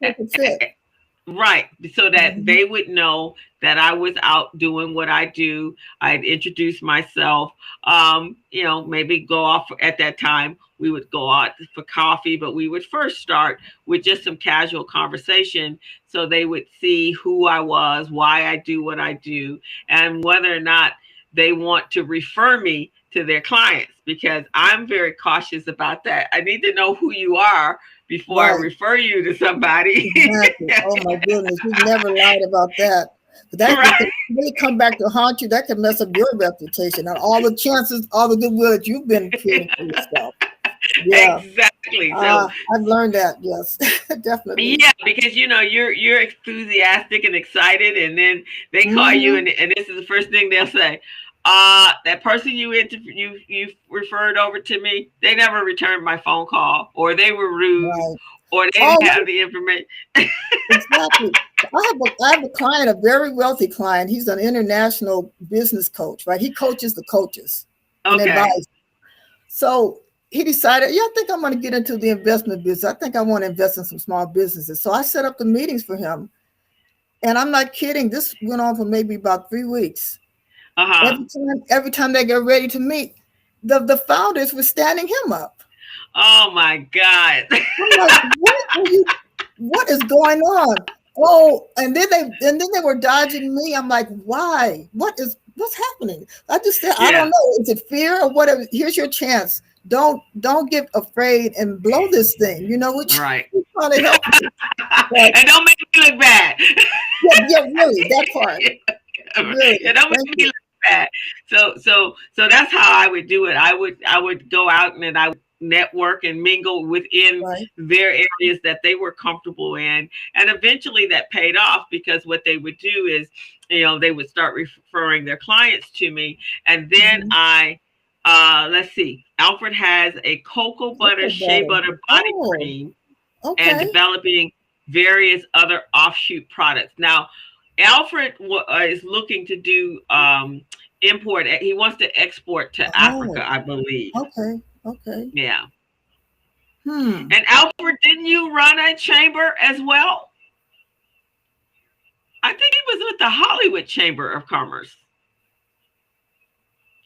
Right. So that they would know that I was out doing what I do. I'd introduce myself. Maybe go off at that time. We would go out for coffee, but we would first start with just some casual conversation so they would see who I was, why I do what I do, and whether or not they want to refer me to their clients, because I'm very cautious about that. I need to know who you are before I Right. refer you to somebody. Exactly. Oh my goodness, you've never lied about that. But that Right. could really come back to haunt you. That could mess up your reputation and all the chances, all the goodwill that you've been creating for yourself. Yeah, Exactly. So I've learned that. Yes, definitely. yeah, because you're enthusiastic and excited, and then they call you, Hmm. and this is the first thing they'll say. That person you referred over to me, they never returned my phone call, or they were rude, Right. or they Oh, didn't have the information. exactly. I have a client, a very wealthy client. He's an international business coach, right? He coaches the coaches and Okay. advises. So he decided, yeah, I think I'm going to get into the investment business. I think I want to invest in some small businesses. So I set up the meetings for him. And I'm not kidding. This went on for maybe about 3 weeks. Uh-huh. Every time they get ready to meet, the founders were standing him up. Oh my God. I'm like, what is going on? Oh, and then they were dodging me. I'm like, why? What's happening? I just said, I don't Yeah. know. Is it fear or whatever? Here's your chance. Don't get afraid and blow this thing. You know, which Right. trying to help you. But And don't make me look bad. yeah, yeah, really, that part. Yeah, Really. don't Thank make me you. look bad. So that's how I would do it. I would go out and then I would network and mingle within Right. their areas that they were comfortable in, and eventually that paid off, because what they would do is, they would start referring their clients to me, and then Hmm. let's see, Alfred has a cocoa butter Cocoa shea butter. butter body Oh, cream, and okay. developing various other offshoot products. Now, Alfred is looking to do import. He wants to export to Oh, Africa, I believe. okay. Okay. Yeah. Hmm. And Alfred, didn't you run a chamber as well? I think he was with the Hollywood Chamber of Commerce.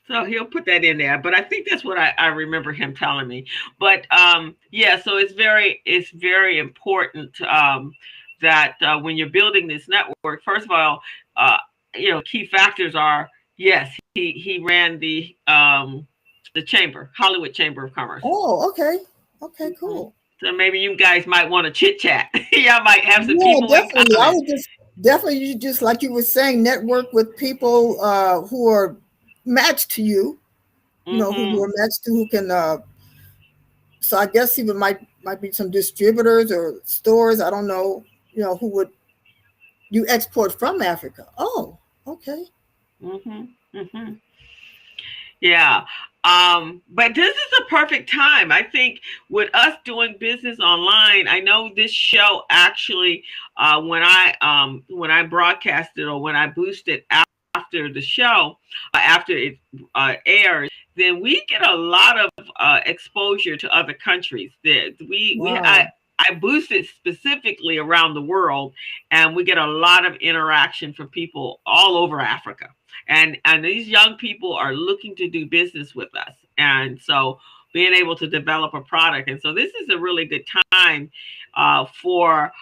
So he'll put that in there. But I think that's what I remember him telling me. But yeah, so it's very important that when you're building this network, first of all, uh, key factors are, yes, he ran the chamber, Hollywood Chamber of Commerce. Oh, okay. Okay, Mhm. cool. So maybe you guys might want to chit chat. Y'all might have some Yeah, people in definitely. I common. would just definitely you just like you were saying, network with people who are matched to you, who you Hmm. are matched to, who can so I guess even might be some distributors or stores, I don't know, who would you export from Africa. Oh, okay. Hmm. Hmm. Yeah. But this is a perfect time. I think with us doing business online, I know this show actually, when I broadcasted, or when I boosted after the show, after it airs, then we get a lot of exposure to other countries. That we Wow. I boosted specifically around the world, and we get a lot of interaction from people all over Africa, and these young people are looking to do business with us, and so being able to develop a product. And so this is a really good time for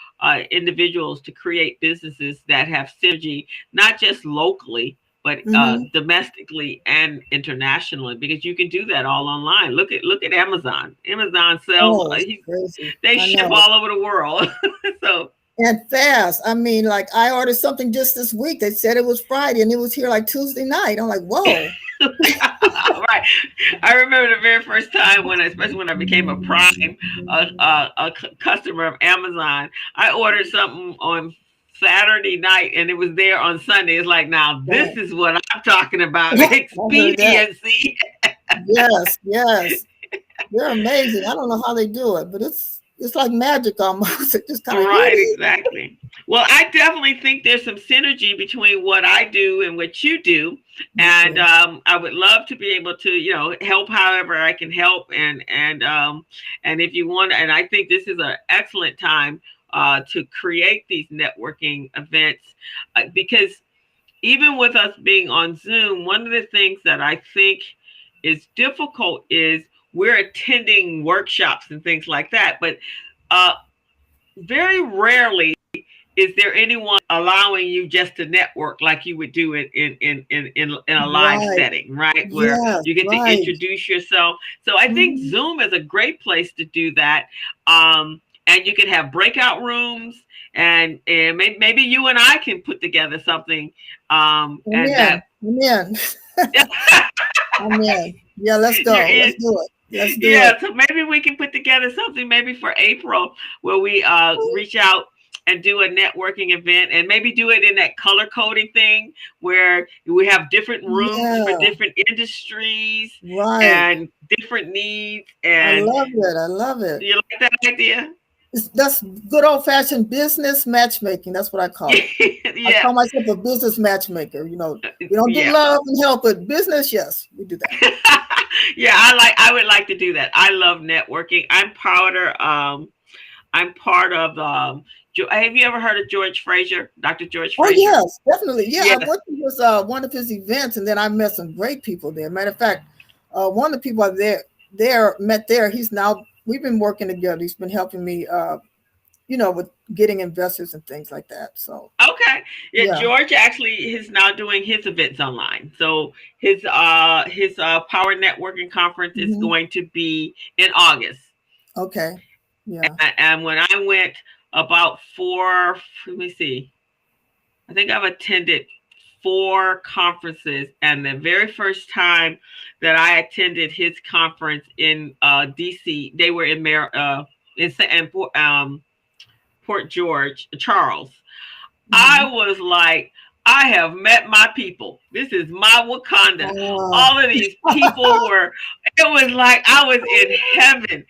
individuals to create businesses that have synergy, not just locally, but Mm-hmm. domestically and internationally, because you can do that all online. Look at Amazon. Amazon sells, Oh, it's crazy. they I ship know. all over the world. So And fast. I mean, like I ordered something just this week. They said it was Friday and it was here like Tuesday night. I'm like, whoa. right. I remember the very first time especially when I became a Prime, customer of Amazon. I ordered something on Saturday night and it was there on Sunday. It's like, now this Wow. is what I'm talking about. I heard that. Expediency. Yes, yes. They're amazing. I don't know how they do it, but it's like magic almost. It just kind of Right, exactly. Well, I definitely think there's some synergy between what I do and what you do, and okay. I would love to be able to, help however I can help, and if you want, and I think this is an excellent time to create these networking events, because even with us being on Zoom, one of the things that I think is difficult is we're attending workshops and things like that, but very rarely is there anyone allowing you just to network like you would do it in a live Right. setting, right? Where Yes, you get to right. introduce yourself. So I think Mhm. Zoom is a great place to do that. And you can have breakout rooms, and maybe you and I can put together something. And that Amen. Amen. Yeah, let's you're go. Let's in. do it. Let's do it. Yeah, so maybe we can put together something maybe for April where we reach out and do a networking event, and maybe do it in that color coding thing where we have different rooms for Yeah, different industries right. and different needs. I And love it. I love it. you like that idea? That's good old fashioned business matchmaking. That's what I call it. I Yeah, call myself a business matchmaker. You know, we don't do yeah. love and help, but business, yes, we do that. Yeah, I would like to do that. I love networking. I'm part of have you ever heard of George Fraser, Dr. George Oh Fraser? yes, definitely. Yeah, I Yeah. went to his one of his events, and then I met some great people there. Matter of fact, one of the people I met there. He's now we've been working together. He's been helping me, with getting investors and things like that. So Okay. Yeah, yeah. George actually is now doing his events online. So his power networking conference is Hmm. going to be in August. Okay. Yeah. And when I went about four, let me see, I think I've attended four conferences, and the very first time that I attended his conference in DC, they were in Port George, Charles. I Hmm. was like, I have met my people. This is my Wakanda. Ah, All of these people were, it was like I was in heaven.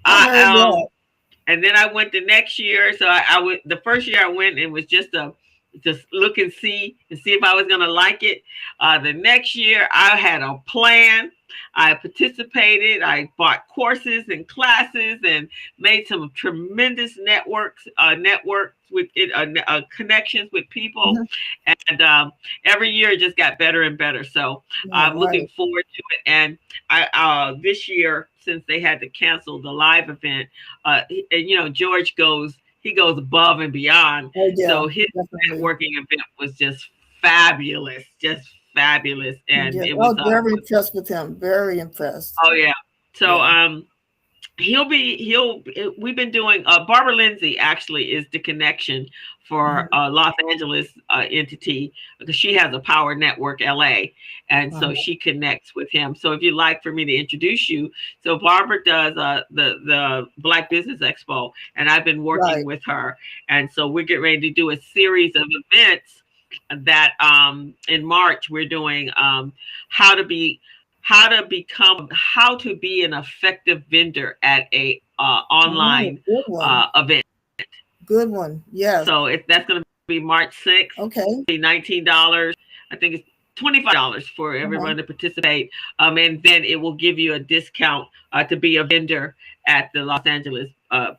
I heard I that. And then I went the next year. So I went the first year I went, it was just look and see if I was gonna like it. The next year I had a plan. I participated. I bought courses and classes and made some tremendous networks with it, connections with people, Hmm. and every year it just got better and better. So Yeah, I'm looking right. forward to it. And I this year, since they had to cancel the live event, and George he goes above and beyond. Oh yeah, So his definitely. networking event was just fabulous, and Yes, it I was was very impressed with him. Very impressed. oh yeah. So Yeah. he'll we've been doing Barbara Lindsay actually is the connection for Mhm. Los Angeles entity, because she has a power network LA, and so Uh-huh. she connects with him. So if you'd like for me to introduce you, so Barbara does the Black Business Expo, and I've been working Right. with her, and so we're getting ready to do a series of events that in March we're doing how to be how to be an effective vendor at a Oh, online good one. event. Good one. Yes. So that's going to be March 6th. Okay. Be $19. I think it's $25 for Uh-huh. everyone to participate. And then it will give you a discount to be a vendor at the Los Angeles I'd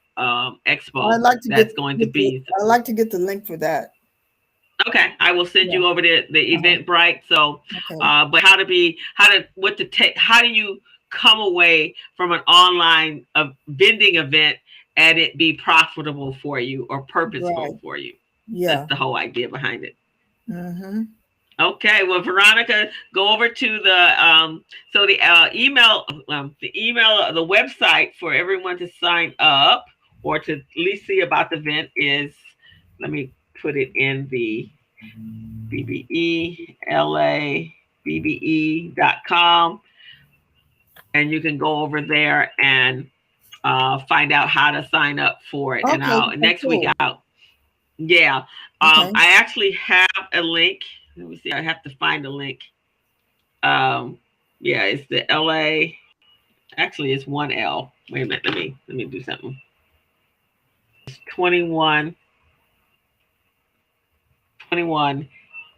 Expo. like to That's going to be. I'd like to get the link for that. Okay, I will send Yeah. you over the Uh-huh. Eventbrite. So, Okay. but how do you come away from an online vending event and it be profitable for you or purposeful Right. for you? That's Yeah. the whole idea behind it. Mm-hmm. Okay, well, Veronica, go over to the website for everyone to sign up or to at least see about the event is. Let me put it in the BBELABBE.com, and you can go over there and find out how to sign up for it. And Okay. I'll Oh, next week cool. out. Yeah, Okay. I actually have a link. Let me see. I have to find a link. Yeah, it's the LA. Actually, it's one L. Wait a minute. Let me do something. It's 21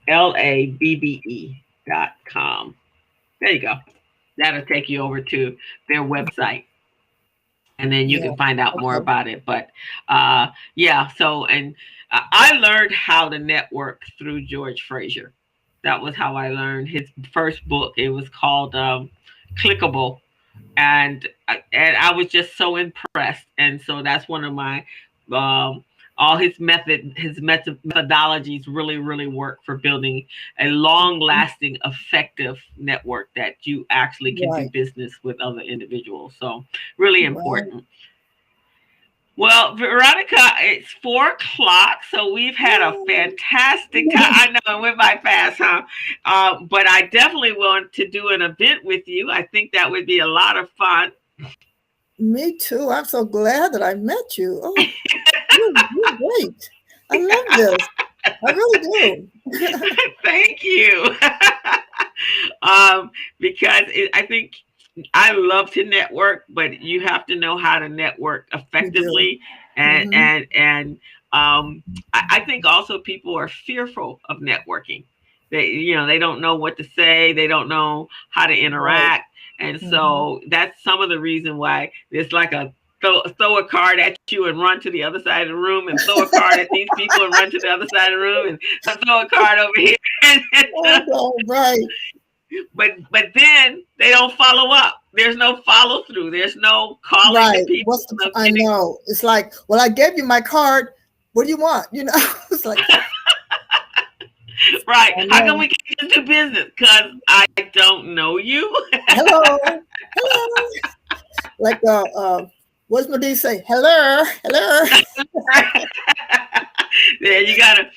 LABBE.com. There you go. That'll take you over to their website. and then you Yeah. can find out more Okay. about it. But yeah, so and I learned how to network through George Fraser. That was how I learned his first book. It was called Clickable, and I was just so impressed. And so that's one of my um, all his methodologies really work for building a long lasting, effective network that you actually can do Right. business with other individuals. So really Right. important. Well, Veronica, it's 4 o'clock, so we've had a fantastic time. I know it went by fast, huh? But I definitely want to do an event with you. I think that would be a lot of fun. Me too. I'm so glad that I met you. Oh, you're great. I love this. I really do. Thank you. Because I think I love to network, but you have to know how to network You do. effectively. And Hmm. and I think also people are fearful of networking. They don't know what to say. They don't know how to Right. interact, and Hmm. so that's some of the reason why there's like a throw a card at you and run to the other side of the room, and throw a card at these people and run to the other side of the room, and throw a card over here. Oh, no, right. But then they don't follow up. There's no follow through. There's no calling the Right. people. What's the, No I getting know. It's like, well, I gave you my card. What do you want? It's like, right. I How can know. we get into business? Because I don't know you. Hello. Hello. Like, what's my D say? Hello. Hello. Then you gotta,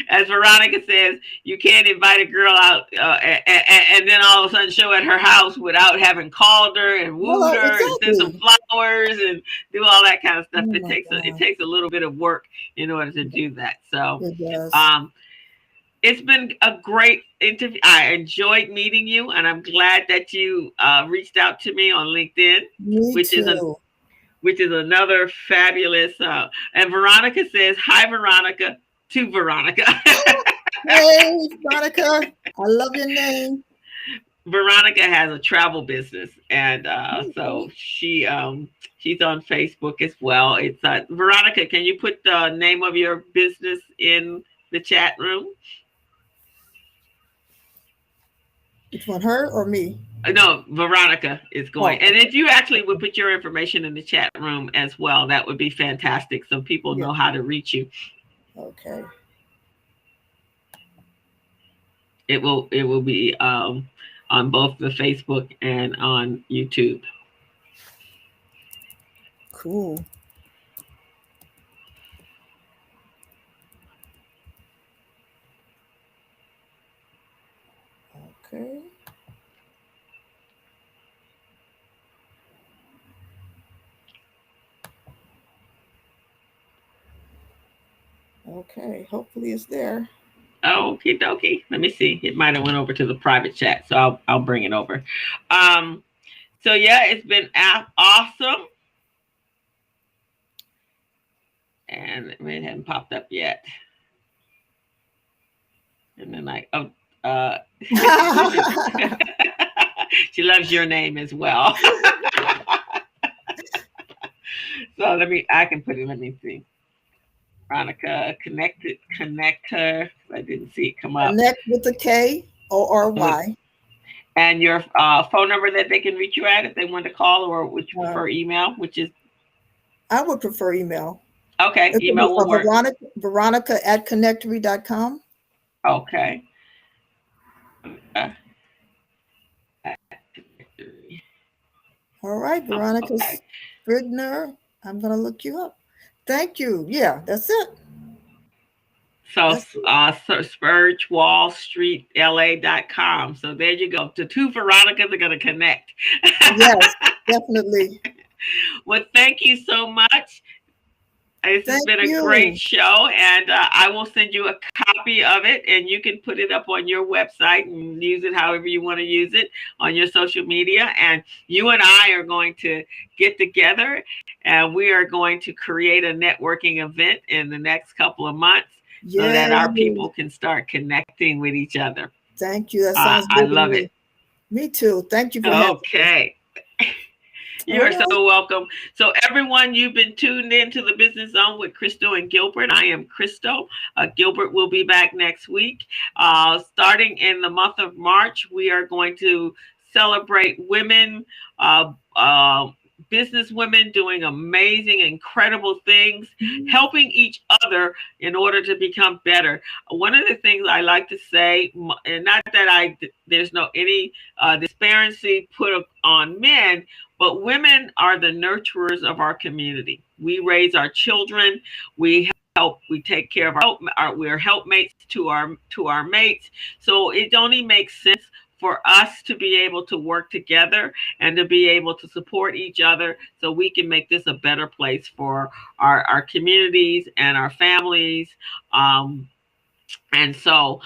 as Veronica says, you can't invite a girl out and then all of a sudden show at her house without having called her and wooed Hello. her and sent some Exactly. flowers and do all that kind of stuff. Oh It my takes it God. takes a little bit of work in order to do that. So, It does. um, it's been a great interview. I enjoyed meeting you, and I'm glad that you reached out to me on LinkedIn, Me which is a too. which is another fabulous. And Veronica says, "Hi, Veronica," to Veronica. Hey, Veronica. I love your name. Veronica has a travel business, and Okay. so she's on Facebook as well. It's Veronica. Can you put the name of your business in the chat room? Which one, her or me? No, Veronica is Oh, going. And okay. if you actually would Okay. put your information in the chat room as well, that would be fantastic. So people Yeah. know how to reach you. Okay. It will be on both the Facebook and on YouTube. Cool. Okay. Okay. Hopefully it's there. Okie dokie. Let me see. It might have went over to the private chat, so I'll bring it over. Um, so yeah, it's been awesome, and it hadn't popped up yet. And then she loves your name as well. So I can put it. Let me see. Veronica connector. I didn't see it come up. Connect with the K-O-R-Y. And your phone number that they can reach you at if they want to call, or would you Uh, prefer email? Which is I would prefer email. okay. It could be Email will work. Veronica at Konnectory.com. Okay. Uh, All right, Veronica okay. Springer. I'm going to look you up. Thank you. Yeah, that's it. So, That's it. SearchWallStreetLA.com. So there you go. The two Veronicas are going to connect. Yes, definitely. Well, thank you so much. This has Thank been a great you. show, and I will send you a copy of it, and you can put it up on your website and use it however you want to use it on your social media. And you and I are going to get together, and we are going to create a networking event in the next couple of months so that our Yay. people can start connecting with each other. Thank you. That sounds I good to love it. me. Me too. Thank you for having me. Okay. You are so welcome. So, everyone, you've been tuned in to the Business Zone with Crystal and Gilbert. I am Crystal. Gilbert will be back next week. Starting in the month of March, we are going to celebrate women, business women doing amazing, incredible things, helping each other in order to become better. One of the things I like to say, and not that there's no any disparity put on men, but women are the nurturers of our community. We raise our children. We take care of we're helpmates to our mates. So it only makes sense for us to be able to work together and to be able to support each other so we can make this a better place for our communities and our families. And so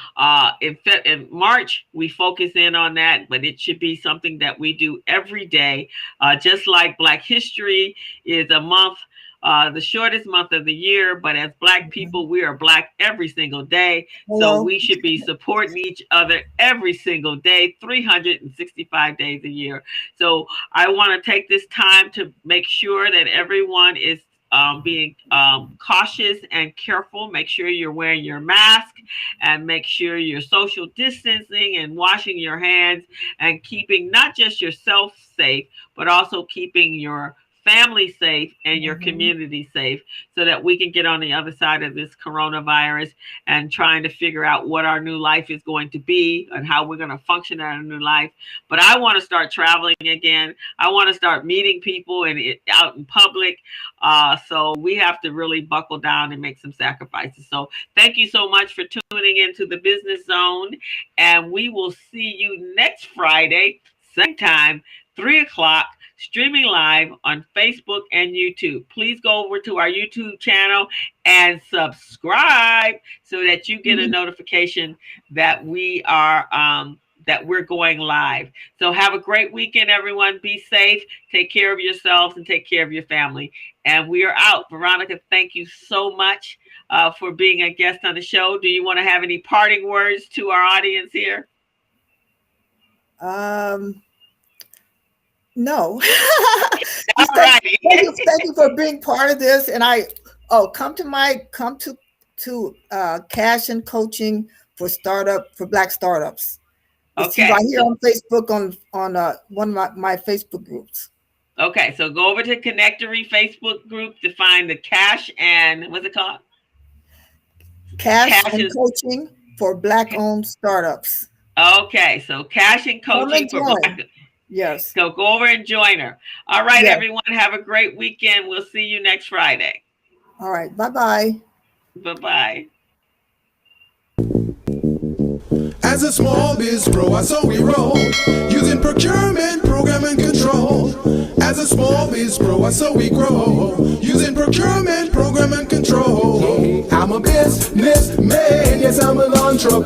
in March, we focus in on that, but it should be something that we do every day. Just like Black History is a month, the shortest month of the year, but as Black people, we are Black every single day. So we should be supporting each other every single day, 365 days a year. So I want to take this time to make sure that everyone is being cautious and careful. Make sure you're wearing your mask and make sure you're social distancing and washing your hands and keeping not just yourself safe, but also keeping your family safe and your community safe so that we can get on the other side of this coronavirus and trying to figure out what our new life is going to be and how we're going to function in our new life. But I want to start traveling again. I want to start meeting people out in public. So we have to really buckle down and make some sacrifices. So thank you so much for tuning into the Business Zone. And we will see you next Friday, same time, 3 o'clock. Streaming live on Facebook and YouTube. Please go over to our YouTube channel and subscribe so that you get a notification that we are that we're going live. So have a great weekend, everyone. Be safe, take care of yourselves, and take care of your family. And we are out. Veronica, thank you so much for being a guest on the show. Do you want to have any parting words to our audience here? No. Thank you for being part of this. And come to Cash and Coaching for Black startups. Okay. Right here on Facebook on one of my Facebook groups. Okay, so go over to Konnectory Facebook group to find the Cash and what's it called? Cash and Coaching for Black-owned startups. Okay, so Cash and Coaching for Black. Yes. So go over and join her. All right, everyone. Have a great weekend. We'll see you next Friday. All right. Bye-bye. Bye-bye. As a small biz pro, so we roll, using procurement, program, and control. As a small biz pro, so we grow, using procurement, program, and control. I'm a businessman, yes, I'm an entrepreneur.